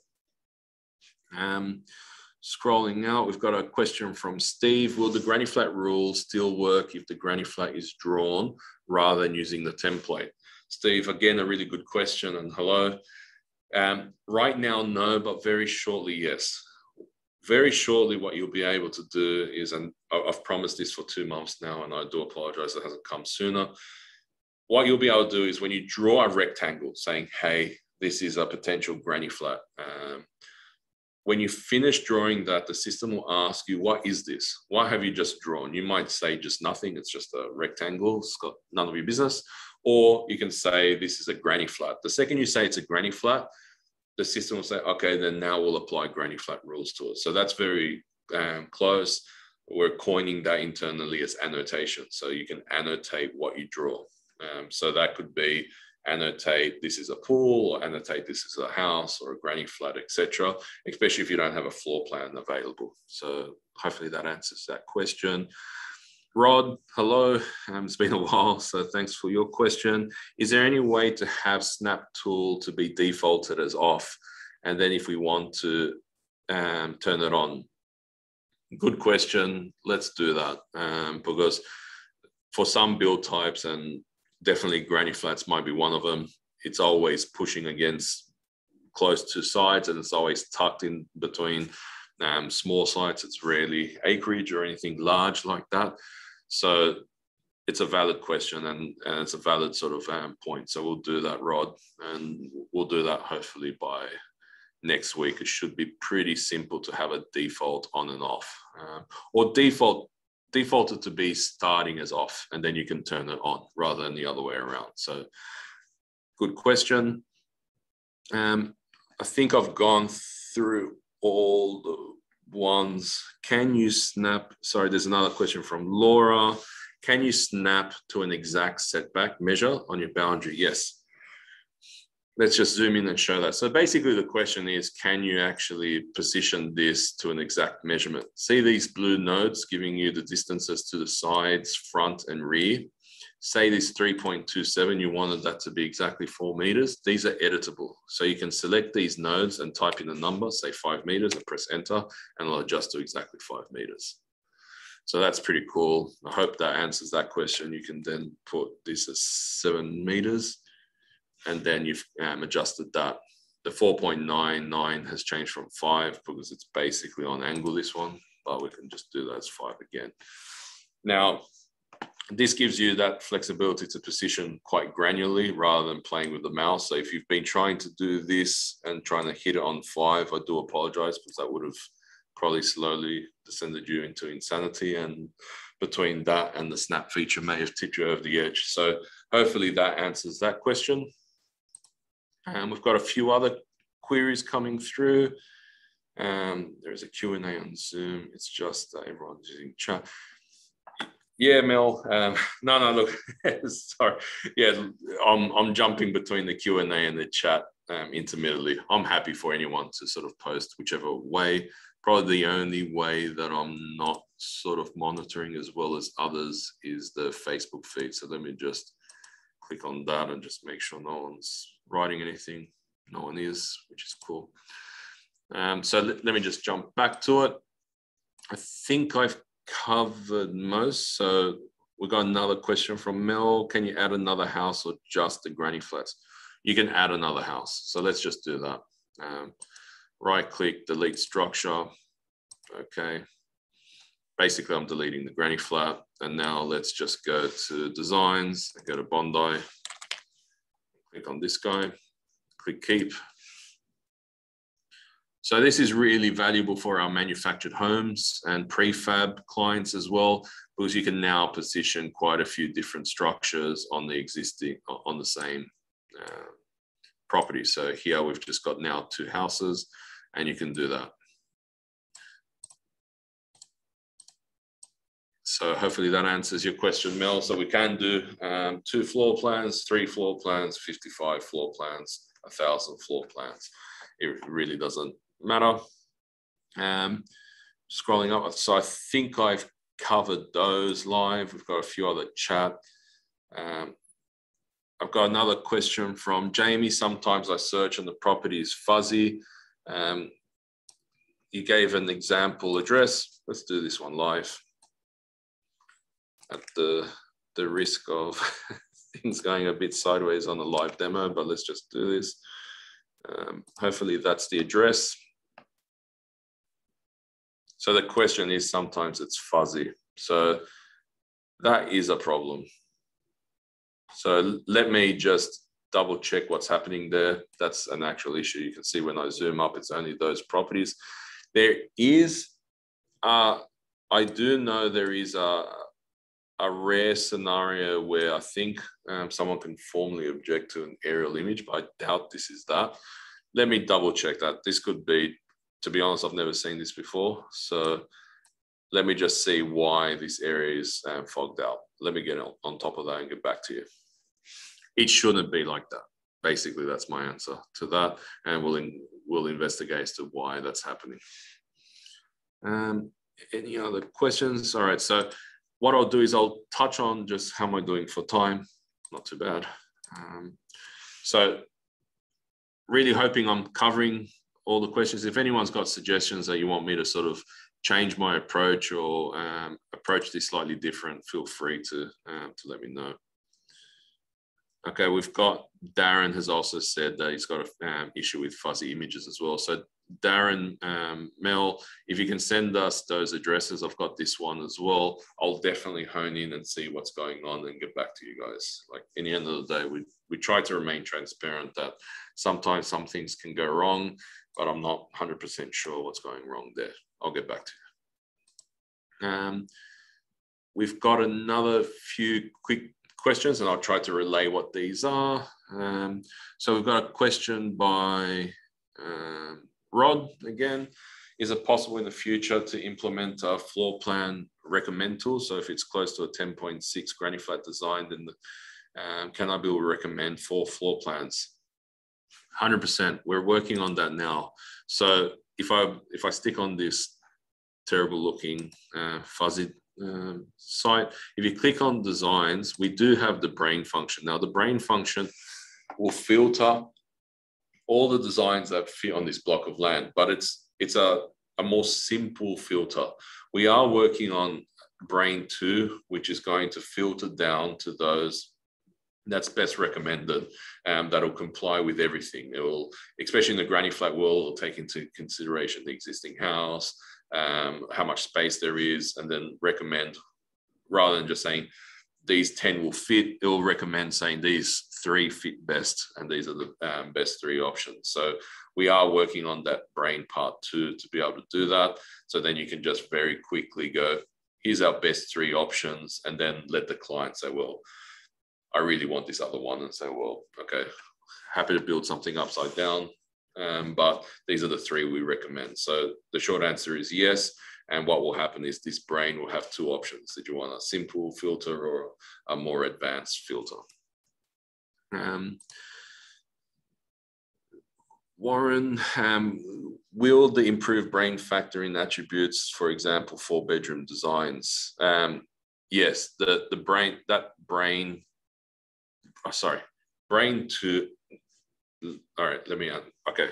Scrolling now, we've got a question from Steve. Will the granny flat rule still work if the granny flat is drawn rather than using the template? Steve, again, a really good question, and hello. Right now, no, but very shortly, yes. Very shortly, what you'll be able to do is, and I've promised this for 2 months now, and I do apologize it hasn't come sooner. What you'll be able to do is when you draw a rectangle saying, hey, this is a potential granny flat, when you finish drawing that, the system will ask you, what is this? What have you just drawn? You might say just nothing. It's just a rectangle. It's got none of your business. Or you can say, this is a granny flat. The second you say it's a granny flat, the system will say, okay, then now we'll apply granny flat rules to it. So that's very close. We're coining that internally as annotation. So you can annotate what you draw. So that could be annotate this is a pool, or annotate this is a house or a granny flat, etc., especially if you don't have a floor plan available. So hopefully that answers that question. Rod, hello. It's been a while, so thanks for your question. Is there any way to have Snap Tool to be defaulted as off? And then if we want to turn it on? Good question. Let's do that because for some build types, and definitely granny flats might be one of them, it's always pushing against close to sides and it's always tucked in between small sites. It's rarely acreage or anything large like that. So it's a valid question and it's a valid sort of point. So we'll do that, Rod, and we'll do that hopefully by next week. It should be pretty simple to have a default on and off, or defaulted to be starting as off, and then you can turn it on rather than the other way around. So good question. I think I've gone through all the ones. Can you snap? Sorry, there's another question from Laura. Can you snap to an exact setback measure on your boundary? Yes. Let's just zoom in and show that. So basically the question is, can you actually position this to an exact measurement? See these blue nodes giving you the distances to the sides, front and rear. Say this 3.27, you wanted that to be exactly 4 meters. These are editable. So you can select these nodes and type in a number, say 5 meters, and press enter, and it'll adjust to exactly 5 meters. So that's pretty cool. I hope that answers that question. You can then put this as 7 meters. And then you've adjusted that the 4.99 has changed from 5 because it's basically on angle, this one, but we can just do that as 5 again. Now, this gives you that flexibility to position quite granularly rather than playing with the mouse. So if you've been trying to do this and trying to hit it on 5, I do apologize, because that would have probably slowly descended you into insanity, and between that and the snap feature may have tipped you over the edge. So hopefully that answers that question. And we've got a few other queries coming through. There's a Q&A on Zoom. It's just everyone's using chat. Yeah, Mel. No, look, sorry. Yeah, I'm jumping between the Q&A and the chat intermittently. I'm happy for anyone to sort of post whichever way. Probably the only way that I'm not sort of monitoring as well as others is the Facebook feed. So let me just click on that and just make sure no one's writing anything. No one is, which is cool. So let me just jump back to it. I think I've covered most. So we got another question from Mel. Can you add another house or just the granny flats? You can add another house. So let's just do that. Right click, delete structure. Okay. Basically, I'm deleting the granny flat. And now let's just go to designs, go to Bondi, click on this guy, click keep. So this is really valuable for our manufactured homes and prefab clients as well, because you can now position quite a few different structures on the existing, on the same property. So here we've just got now 2 houses, and you can do that. So hopefully that answers your question, Mel. So we can do 2 floor plans, 3 floor plans, 55 floor plans, 1,000 floor plans. It really doesn't matter. Scrolling up, so I think I've covered those live. We've got a few other chat. I've got another question from Jamie. Sometimes I search and the property is fuzzy. You gave an example address. Let's do this one live at the risk of things going a bit sideways on the live demo, but let's just do this. Hopefully that's the address. So the question is, sometimes it's fuzzy. So that is a problem. So let me just double check what's happening there. That's an actual issue. You can see when I zoom up, it's only those properties. There is, I do know there is a rare scenario where I think someone can formally object to an aerial image, but I doubt this is that. Let me double check that. This could be, to be honest, I've never seen this before. So let me just see why this area is fogged out. Let me get on top of that and get back to you. It shouldn't be like that. Basically, that's my answer to that. And we'll investigate as to why that's happening. Any other questions? All right, so what I'll do is I'll touch on just how am I doing for time. Not too bad. So really hoping I'm covering all the questions. If anyone's got suggestions that you want me to sort of change my approach or approach this slightly different, feel free to let me know. Okay, we've got Darren has also said that he's got an issue with fuzzy images as well. So Darren, Mel, if you can send us those addresses, I've got this one as well. I'll definitely hone in and see what's going on and get back to you guys. Like, in the end of the day, we try to remain transparent that sometimes some things can go wrong, but I'm not 100% sure what's going wrong there. I'll get back to you. We've got another few quick questions, and I'll try to relay what these are. So we've got a question by Rod again. Is it possible in the future to implement a floor plan recommend tool? So if it's close to a 10.6 granny flat design, then can I build recommend for floor plans? 100%. We're working on that now. So if I stick on this terrible looking fuzzy site, if you click on designs, we do have the brain function. Now the brain function will filter all the designs that fit on this block of land, but it's a more simple filter. We are working on brain 2, which is going to filter down to those that's best recommended. That'll comply with everything. It will, especially in the granny flat world, it'll take into consideration the existing house, how much space there is, and then recommend, rather than just saying these 10 will fit, it will recommend saying these 3 fit best, and these are the best 3 options. So we are working on that brain part too, to be able to do that. So then you can just very quickly go, here's our best 3 options, and then let the client say, well, I really want this other one, and say, well, okay, happy to build something upside down, but these are the 3 we recommend. So the short answer is yes. And what will happen is this brain will have 2 options. Did you want a simple filter or a more advanced filter? Warren, will the improved brain factor in attributes, for example, 4-bedroom designs? Yes, brain to, all right, okay.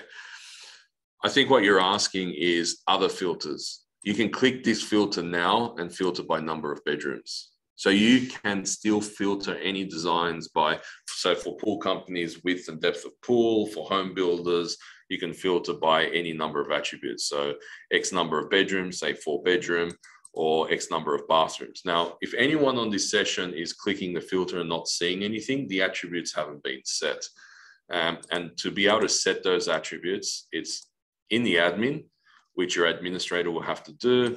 I think what you're asking is other filters. You can click this filter now and filter by number of bedrooms. So you can still filter any designs by, so for pool companies, width and depth of pool, for home builders, you can filter by any number of attributes. So X number of bedrooms, say 4-bedroom, or X number of bathrooms. Now, if anyone on this session is clicking the filter and not seeing anything, the attributes haven't been set. And to be able to set those attributes, it's in the admin, which your administrator will have to do.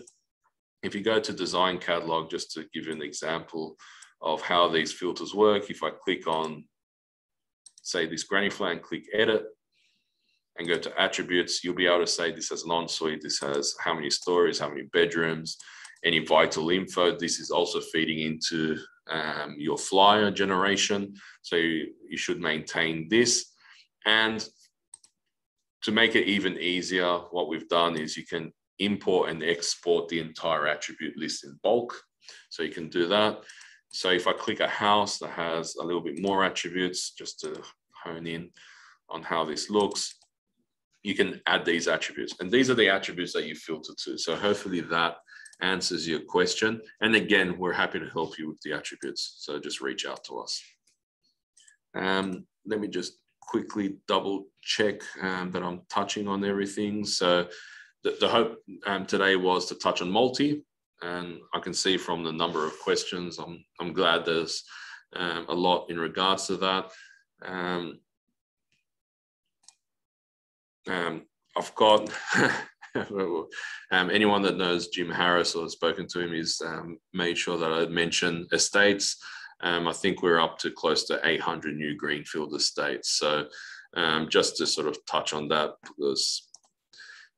If you go to design catalog, just to give you an example of how these filters work, if I click on, say, this granny flat and click edit and go to attributes, you'll be able to say this has an ensuite, this has how many stories, how many bedrooms, any vital info. This is also feeding into your flyer generation. So you should maintain this. And to make it even easier, what we've done is you can import and export the entire attribute list in bulk. So you can do that. So if I click a house that has a little bit more attributes, just to hone in on how this looks, you can add these attributes. And these are the attributes that you filter to. So hopefully that answers your question. And again, we're happy to help you with the attributes. So just reach out to us. Let me just quickly double check that I'm touching on everything. So the hope today was to touch on multi, and I can see from the number of questions, I'm glad there's a lot in regards to that. I've got anyone that knows Jim Harris or has spoken to him is made sure that I mention estates. I think we're up to close to 800 new greenfield estates. So just to sort of touch on that, because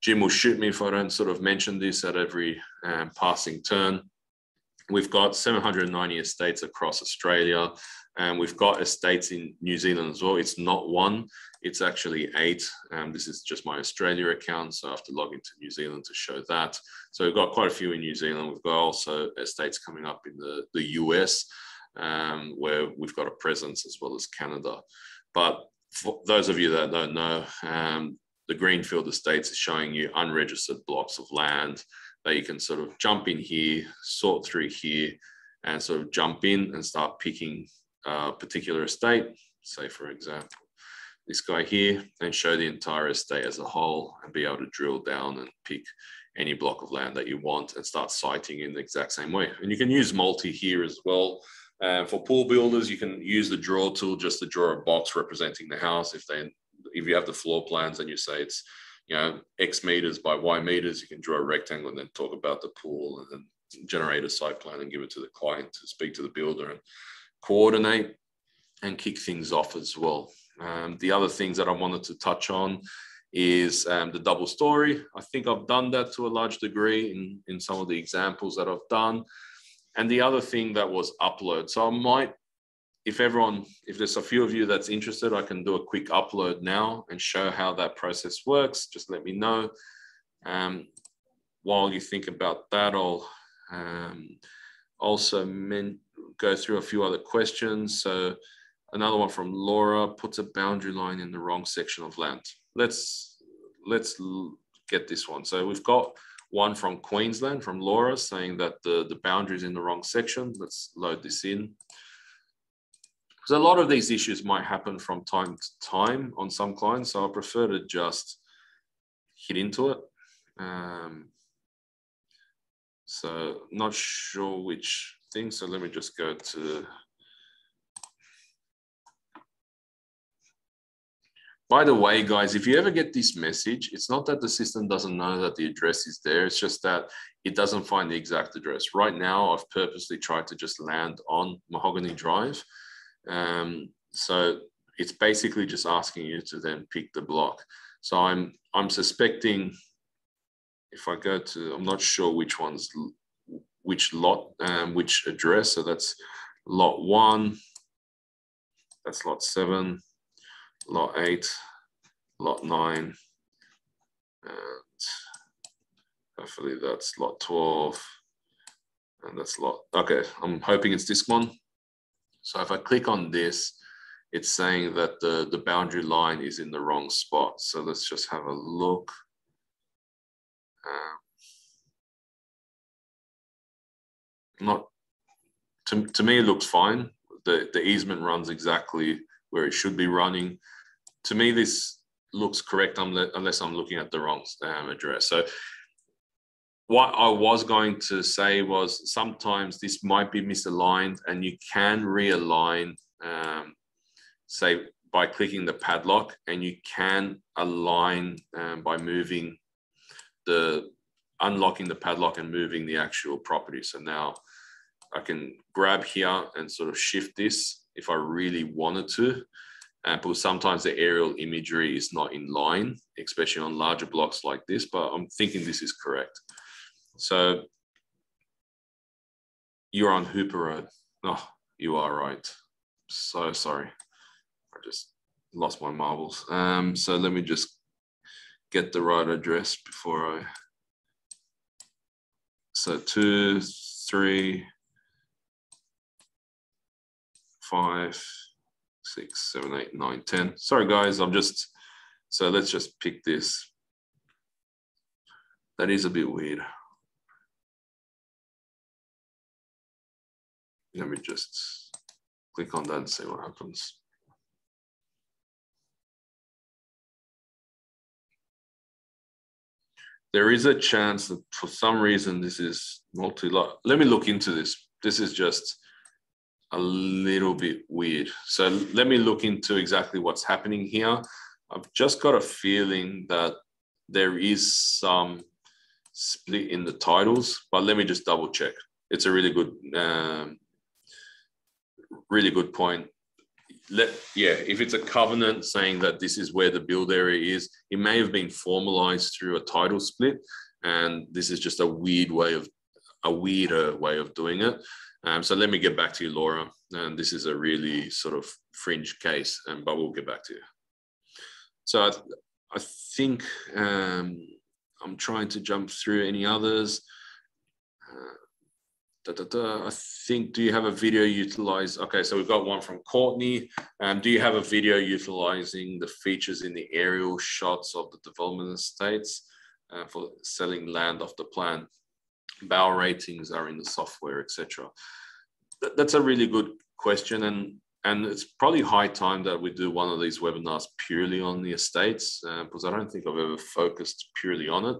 Jim will shoot me if I don't sort of mention this at every passing turn. We've got 790 estates across Australia, and we've got estates in New Zealand as well. It's not 1, it's actually 8. This is just my Australia account, so I have to log into New Zealand to show that. So we've got quite a few in New Zealand. We've got also estates coming up in the US, where we've got a presence, as well as Canada. But for those of you that don't know, the Greenfield Estates is showing you unregistered blocks of land that you can sort of jump in here, sort through here, and sort of jump in and start picking a particular estate, say for example, this guy here, and show the entire estate as a whole and be able to drill down and pick any block of land that you want and start siting in the exact same way. And you can use multi here as well. For pool builders, you can use the draw tool just to draw a box representing the house. If you have the floor plans and you say it's, you know, X meters by Y meters, you can draw a rectangle and then talk about the pool and then generate a site plan and give it to the client to speak to the builder and coordinate and kick things off as well. The other things that I wanted to touch on is the double story. I think I've done that to a large degree in some of the examples that I've done. And the other thing that was upload. So I might, if there's a few of you that's interested, I can do a quick upload now and show how that process works. Just let me know. While you think about that, I'll also go through a few other questions. So another one from Laura, puts a boundary line in the wrong section of land. Let's get this one. So we've got one from Queensland, from Laura, saying that the boundary is in the wrong section. Let's load this in. Because a lot of these issues might happen from time to time on some clients, so I prefer to just hit into it. So not sure which thing, so let me just go to. By the way, guys, if you ever get this message, it's not that the system doesn't know that the address is there. It's just that it doesn't find the exact address. Right now, I've purposely tried to just land on Mahogany Drive. So it's basically just asking you to then pick the block. So I'm suspecting, if I go to, I'm not sure which one's, which lot, which address. So that's lot 1, that's lot 7. Lot 8, lot 9, and hopefully that's lot 12, and that's lot, okay, I'm hoping it's this one. So if I click on this, it's saying that the boundary line is in the wrong spot. So let's just have a look. Not, to me, it looks fine. The easement runs exactly where it should be running. To me, this looks correct unless I'm looking at the wrong address. So what I was going to say was sometimes this might be misaligned, and you can realign, say, by clicking the padlock, and you can align by moving unlocking the padlock and moving the actual property. So now I can grab here and sort of shift this if I really wanted to. Because sometimes the aerial imagery is not in line, especially on larger blocks like this, but I'm thinking this is correct. So you're on Hooper Road. Oh, you are right. So sorry. I just lost my marbles. So let me just get the right address before I. So 2, 3, 5, 6, 7, 8, 9, 10. Sorry, guys, so let's just pick this. That is a bit weird. Let me just click on that and see what happens. There is a chance that for some reason this is multi-lot. Let me look into this. This is just a little bit weird. So let me look into exactly what's happening here. I've just got a feeling that there is some split in the titles, but let me just double check. It's a really good point. If it's a covenant saying that this is where the build area is, it may have been formalized through a title split, and this is just a weirder way of doing it. So let me get back to you, Laura. And this is a really sort of fringe case, but we'll get back to you. So I think I'm trying to jump through any others. I think, do you have a video utilize? Okay, so we've got one from Courtney. Do you have a video utilizing the features in the aerial shots of the development estates for selling land off the plan? Bow ratings are in the software, etc. That's a really good question, and it's probably high time that we do one of these webinars purely on the estates, because I don't think I've ever focused purely on it,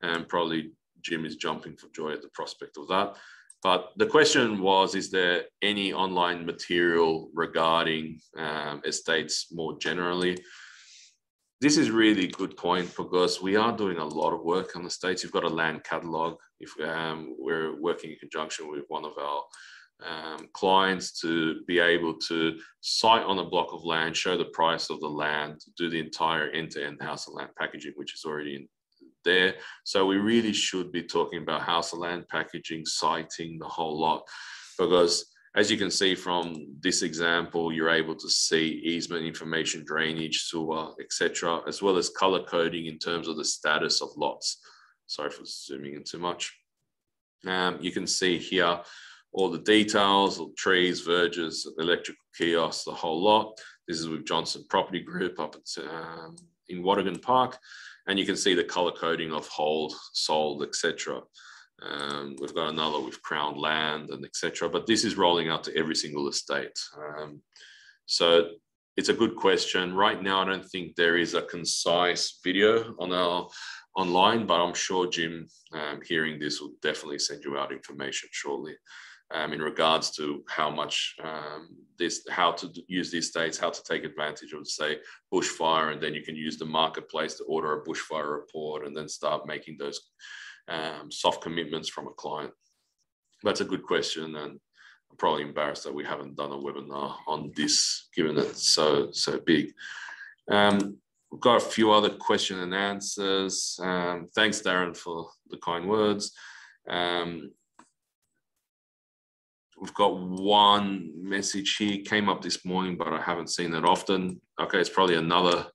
and probably Jim is jumping for joy at the prospect of that. But the question was, is there any online material regarding estates more generally? This is really a good point, because we are doing a lot of work on estates. You've got a land catalogue. If we're working in conjunction with one of our clients to be able to site on a block of land, show the price of the land, do the entire end-to-end house and land packaging, which is already in there. So we really should be talking about house and land packaging, siting, the whole lot, because as you can see from this example, you're able to see easement information, drainage, sewer, etc., as well as color coding in terms of the status of lots. Sorry for zooming in too much. You can see here all the details of trees, verges, electrical kiosks, the whole lot. This is with Johnson Property Group up at, in Waterton Park. And you can see the color coding of hold, sold, etc. We've got another with Crown Land and etc. But this is rolling out to every single estate. So it's a good question. Right now, I don't think there is a concise video on our online, but I'm sure Jim, hearing this, will definitely send you out information shortly in regards to how much how to use these states, how to take advantage of, say, bushfire, and then you can use the marketplace to order a bushfire report and then start making those soft commitments from a client. That's a good question, and I'm probably embarrassed that we haven't done a webinar on this, given it's so big. We've got a few other question and answers. Thanks, Darren, for the kind words. We've got one message here, came up this morning, but I haven't seen it often. Okay, it's probably another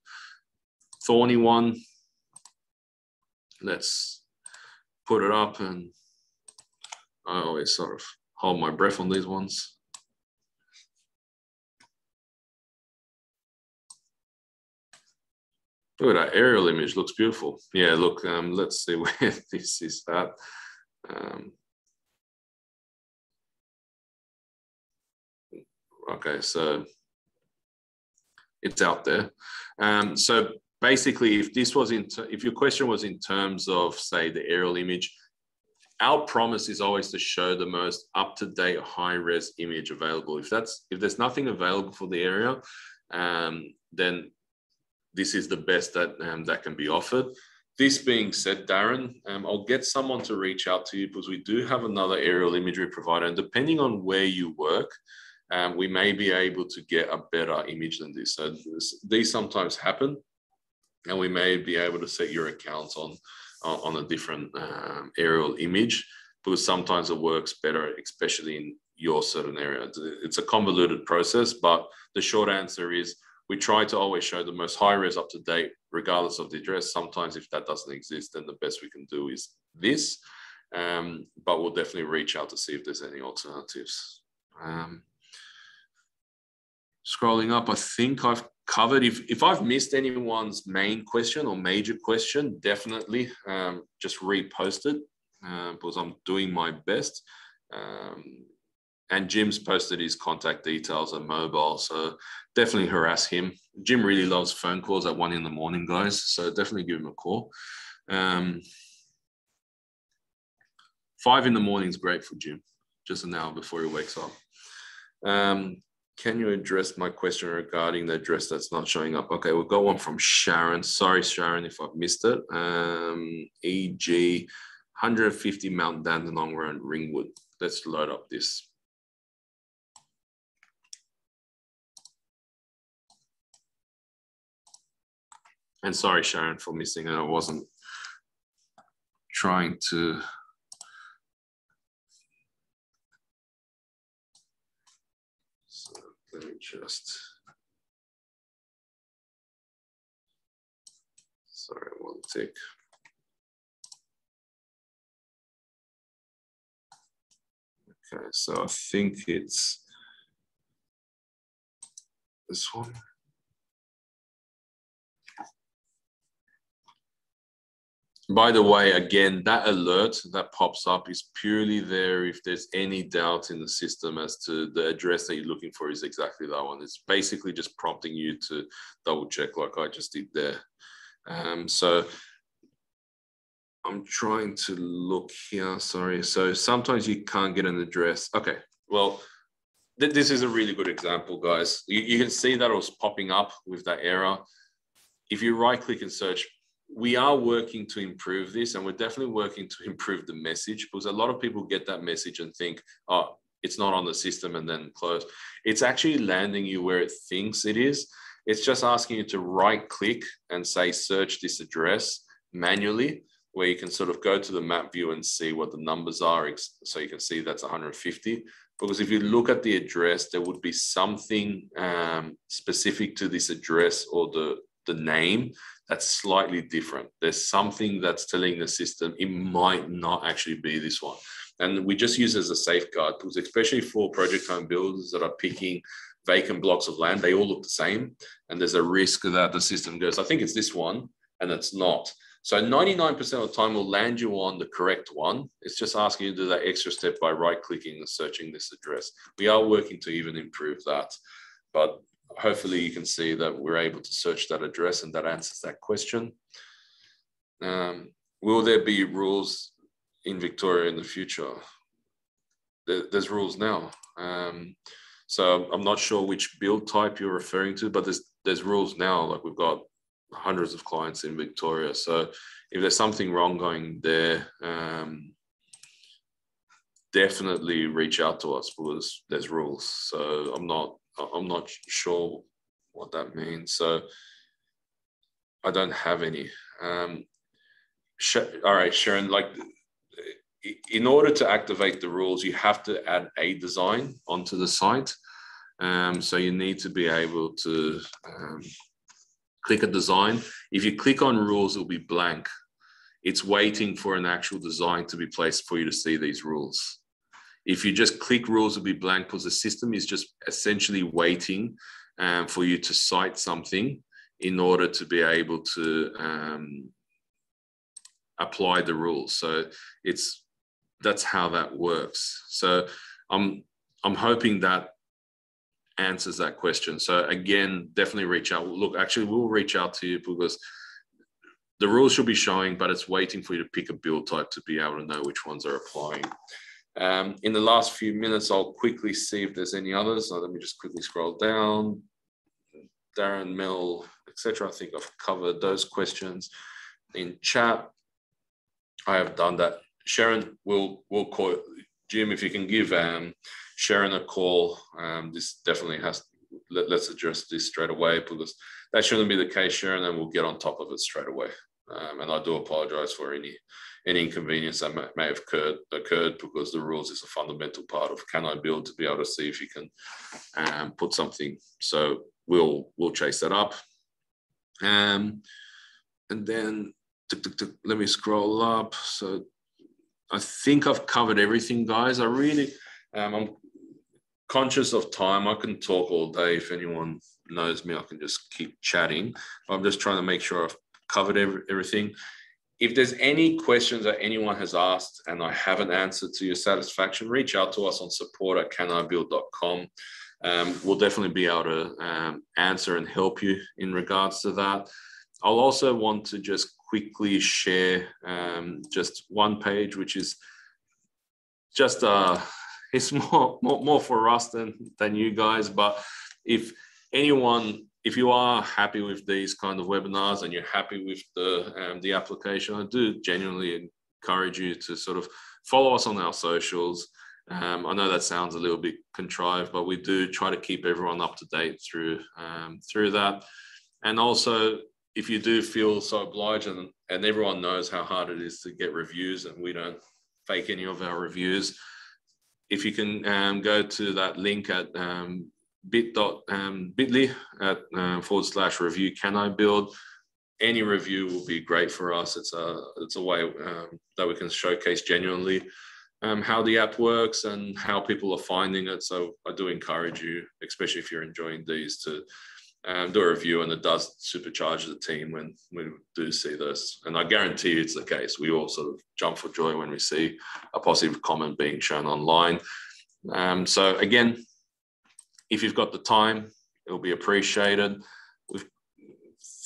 thorny one. Let's put it up, and I always sort of hold my breath on these ones. Look at that aerial image, looks beautiful. Yeah, look, let's see where this is at. Okay, so it's out there. So basically, if this was if your question was in terms of, say, the aerial image, our promise is always to show the most up-to-date high-res image available. If there's nothing available for the area, then this is the best that that can be offered. This being said, Darren, I'll get someone to reach out to you, because we do have another aerial imagery provider, and depending on where you work, we may be able to get a better image than this. So these sometimes happen, and we may be able to set your accounts on a different aerial image, because sometimes it works better, especially in your certain area. It's a convoluted process, but the short answer is we try to always show the most high-res up-to-date, regardless of the address. Sometimes if that doesn't exist, then the best we can do is this, but we'll definitely reach out to see if there's any alternatives. Scrolling up, I think I've covered. If I've missed anyone's main question or major question, definitely just repost it, because I'm doing my best. And Jim's posted his contact details and mobile, so definitely harass him. Jim really loves phone calls at 1 a.m, guys, so definitely give him a call. 5 a.m. is great for Jim, just an hour before he wakes up. Can you address my question regarding the address that's not showing up? Okay, we've got one from Sharon. Sorry, Sharon, if I've missed it. EG 150 Mount Dandenong Road, Ringwood. Let's load up this. And sorry, Sharon, for missing it. I wasn't trying to. So let me just. Sorry, one tick. Okay, so I think it's this one. By the way, again, that alert that pops up is purely there if there's any doubt in the system as to the address that you're looking for is exactly that one. It's basically just prompting you to double check, like I just did there. So I'm trying to look here, sorry. So sometimes you can't get an address. Okay, well, this is a really good example, guys. You can see that it was popping up with that error. If you right click and search, we are working to improve this, and we're definitely working to improve the message, because a lot of people get that message and think, oh, it's not on the system, and then close. It's actually landing you where it thinks it is. It's just asking you to right click and say, search this address manually, where you can sort of go to the map view and see what the numbers are. So you can see that's 150. Because if you look at the address, there would be something specific to this address or the name that's slightly different. There's something that's telling the system it might not actually be this one. And we just use it as a safeguard, because especially for project home builders that are picking vacant blocks of land, they all look the same. And there's a risk that the system goes, I think it's this one, and it's not. So 99% of the time will land you on the correct one. It's just asking you to do that extra step by right-clicking and searching this address. We are working to even improve that. But hopefully you can see that we're able to search that address and that answers that question. Will there be rules in Victoria in the future? There's rules now. So I'm not sure which build type you're referring to, but there's rules now. Like, we've got hundreds of clients in Victoria. So if there's something wrong going there, definitely reach out to us, because there's rules. So I'm not sure what that means. So I don't have any. All right, Sharon, like, in order to activate the rules, you have to add a design onto the site. So you need to be able to click a design. If you click on rules, it'll be blank. It's waiting for an actual design to be placed for you to see these rules. If you just click rules, it'll be blank, because the system is just essentially waiting for you to cite something in order to be able to apply the rules. So that's how that works. So I'm hoping that answers that question. So again, definitely reach out. Look, actually, we'll reach out to you, because the rules should be showing, but it's waiting for you to pick a build type to be able to know which ones are applying. In the last few minutes, I'll quickly see if there's any others. So let me just quickly scroll down. Darren, Mel, etc. I think I've covered those questions in chat. I have done that. Sharon, we'll call Jim, if you can give Sharon a call. This definitely let's address this straight away, because that shouldn't be the case, Sharon, and we'll get on top of it straight away. And I do apologize for any inconvenience that may have occurred, because the rules is a fundamental part of Can I Build, to be able to see if you can put something. So we'll chase that up. And then let me scroll up. So I think I've covered everything, guys. I'm conscious of time. I can talk all day. If anyone knows me, I can just keep chatting. I'm just trying to make sure I've covered everything. If there's any questions that anyone has asked and I haven't answered to your satisfaction, reach out to us on support@canibuild.com. We'll definitely be able to answer and help you in regards to that. I'll also want to just quickly share just one page, which is just it's more for us than you guys. But if you are happy with these kind of webinars and you're happy with the application, I do genuinely encourage you to sort of follow us on our socials. I know that sounds a little bit contrived, but we do try to keep everyone up to date through that. And also, if you do feel so obliged, and everyone knows how hard it is to get reviews, and we don't fake any of our reviews, if you can go to that link at bit.ly /review Can I Build. Any review will be great for us. It's a way that we can showcase genuinely how the app works and how people are finding it. So I do encourage you, especially if you're enjoying these, to do a review, and it does supercharge the team when we do see this. And I guarantee you it's the case. We all sort of jump for joy when we see a positive comment being shown online. So again, if you've got the time, it'll be appreciated. I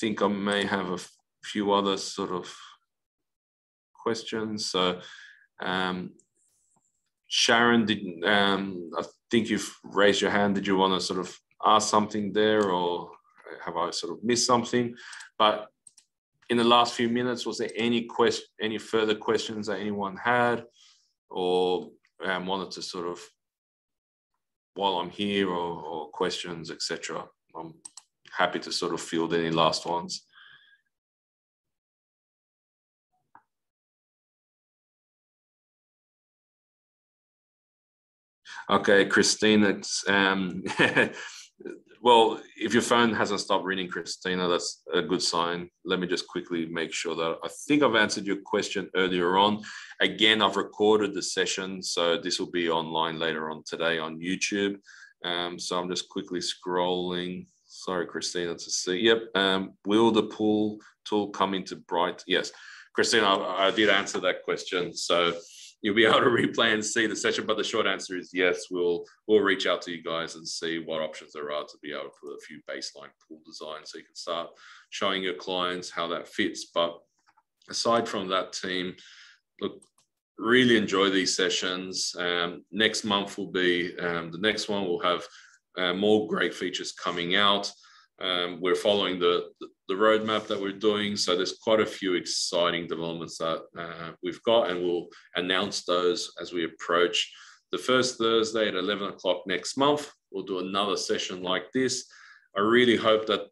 think I may have a few other sort of questions. So Sharon, I think you've raised your hand. Did you want to sort of ask something there, or have I sort of missed something? But in the last few minutes, was there any further questions that anyone had, or wanted to sort of, while I'm here, or questions, etc.? I'm happy to sort of field any last ones. Okay, Christina. Well, if your phone hasn't stopped ringing, Christina, that's a good sign. Let me just quickly make sure that I think I've answered your question earlier on. Again, I've recorded the session, so this will be online later on today on YouTube. So I'm just quickly scrolling. Sorry, Christina, to see. Yep. Will the pool tool come into Bright? Yes, Christina, I did answer that question. So you'll be able to replay and see the session. But the short answer is yes, we'll reach out to you guys and see what options there are to be able to put a few baseline pool designs so you can start showing your clients how that fits. But aside from that, team, look, really enjoy these sessions. Next month will be the next one. We'll have more great features coming out. We're following the roadmap that we're doing. So there's quite a few exciting developments that we've got, and we'll announce those as we approach the first Thursday at 11 o'clock next month. We'll do another session like this. I really hope that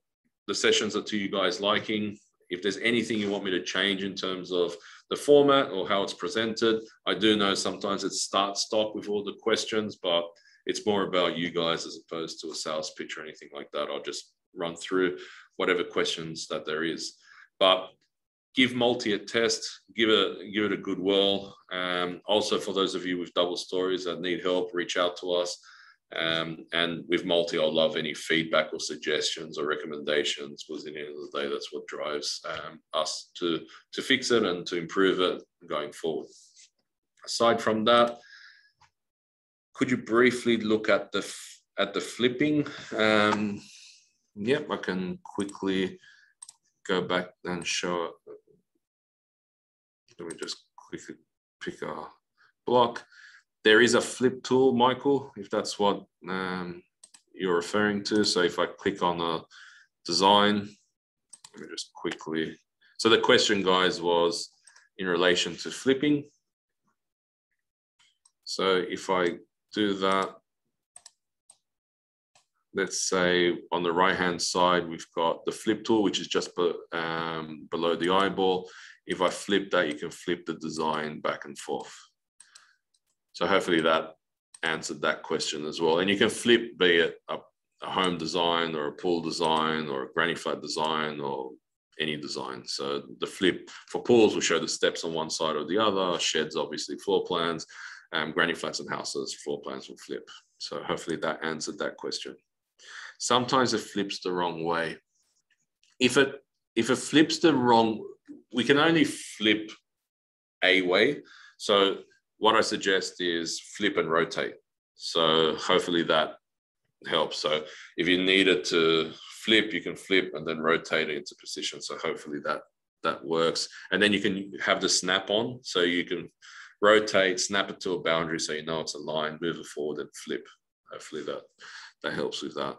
the sessions are to you guys liking. If there's anything you want me to change in terms of the format or how it's presented, I do know sometimes it's start-stop with all the questions, but it's more about you guys as opposed to a sales pitch or anything like that. I'll just run through whatever questions that there is. But give multi a test, give it a good whirl. Also, for those of you with double stories that need help, reach out to us. And with multi, I'll love any feedback or suggestions or recommendations, because at the end of the day, that's what drives us to fix it and to improve it going forward. Aside from that, could you briefly look at the flipping? Yep, I can quickly go back and show it. Let me just quickly pick a block. There is a flip tool, Michael, if that's what you're referring to. So if I click on a design, let me just quickly. So the question, guys, was in relation to flipping. So if I do that, let's say on the right-hand side, we've got the flip tool, which is just below the eyeball. If I flip that, you can flip the design back and forth. So hopefully that answered that question as well. And you can flip, be it a home design or a pool design or a granny flat design or any design. So the flip for pools will show the steps on one side or the other. Sheds, obviously, floor plans. Granny flats and houses, floor plans will flip. So hopefully that answered that question. Sometimes it flips the wrong way. If it flips the wrong, we can only flip a way. So what I suggest is flip and rotate. So hopefully that helps. So if you needed to flip, you can flip and then rotate it into position. So hopefully that works. And then you can have the snap on. So you can rotate, snap it to a boundary so you know it's aligned, move it forward and flip. Hopefully that helps with that.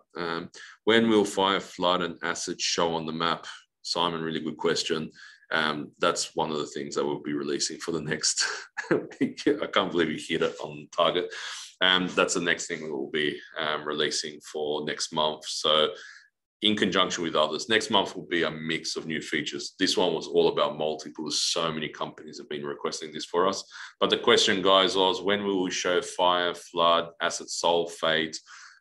When will fire, flood and acid show on the map? Simon, really good question. That's one of the things that we'll be releasing for the next, I can't believe you hit it on target. That's the next thing we'll be releasing for next month. So in conjunction with others, next month will be a mix of new features. This one was all about multiple. So many companies have been requesting this for us. But the question, guys, was when will we show fire, flood, acid sulfate,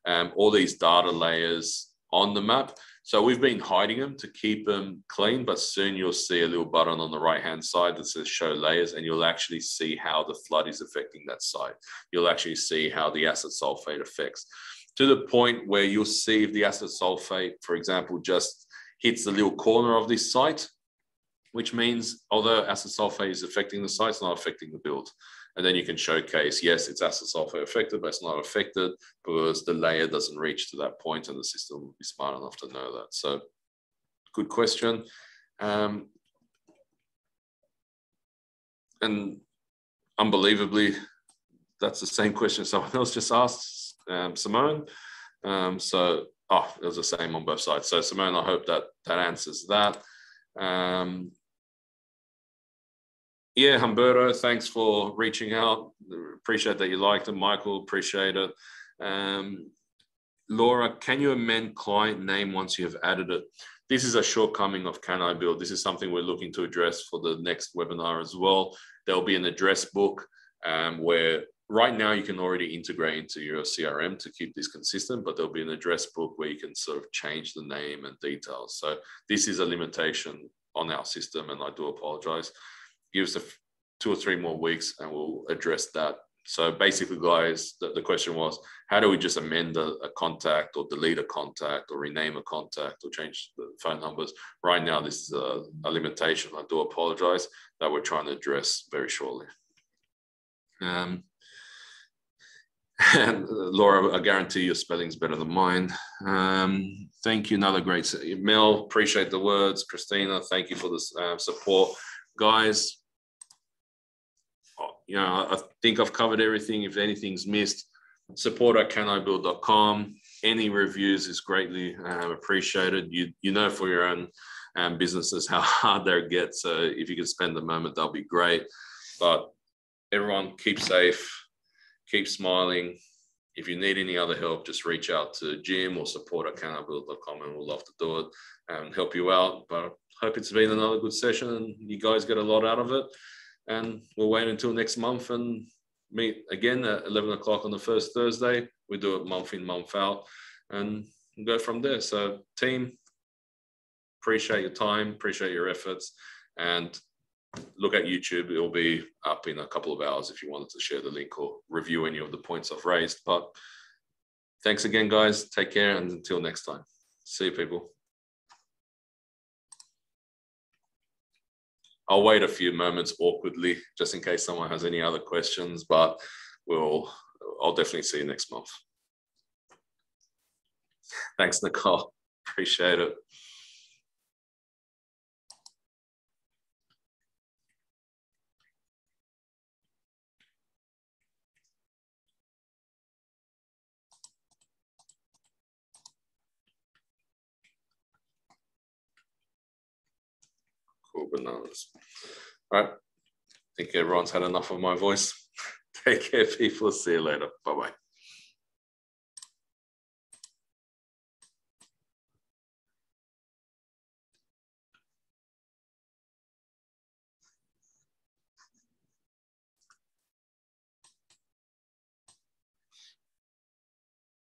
all these data layers on the map? So we've been hiding them to keep them clean, but soon you'll see a little button on the right-hand side that says show layers, and you'll actually see how the flood is affecting that site. You'll actually see how the acid sulfate affects, to the point where you'll see if the acid sulfate, for example, just hits the little corner of this site, which means although acid sulfate is affecting the site, it's not affecting the build. And then you can showcase, yes, it's acid sulfate affected, but it's not affected because the layer doesn't reach to that point and the system will be smart enough to know that. So good question. And unbelievably, that's the same question someone else just asked, Simone. It was the same on both sides. So Simone, I hope that answers that. Yeah, Humberto, thanks for reaching out. Appreciate that you liked it. Michael, appreciate it. Laura, can you amend client name once you have added it? This is a shortcoming of Can I Build? This is something we're looking to address for the next webinar as well. There'll be an address book where right now you can already integrate into your CRM to keep this consistent, but there'll be an address book where you can sort of change the name and details. So this is a limitation on our system, and I do apologize. Give us 2 or 3 more weeks and we'll address that. So basically, guys, the question was, how do we just amend a contact or delete a contact or rename a contact or change the phone numbers? Right now, this is a limitation. I do apologize that we're trying to address very shortly. And Laura, I guarantee your spelling's better than mine. Thank you. Another great Mel. Appreciate the words. Christina, thank you for this support, guys. You know, I think I've covered everything. If anything's missed, support@canibuild.com. Any reviews is greatly appreciated. You know for your own businesses how hard they get. So if you can spend a moment, that'll be great. But everyone, keep safe, keep smiling. If you need any other help, just reach out to Jim or support@canibuild.com, and we'll love to do it and help you out. But I hope it's been another good session and you guys get a lot out of it. And we'll wait until next month and meet again at 11 o'clock on the first Thursday. We do it month in, month out, and we'll go from there. So team, appreciate your time, appreciate your efforts, and look at YouTube. It'll be up in a couple of hours if you wanted to share the link or review any of the points I've raised. But thanks again, guys. Take care, and until next time. See you, people. I'll wait a few moments awkwardly just in case someone has any other questions, but I'll definitely see you next month. Thanks, Nicole. Appreciate it. Cool bananas. All right. I think everyone's had enough of my voice. Take care, people. See you later. Bye-bye.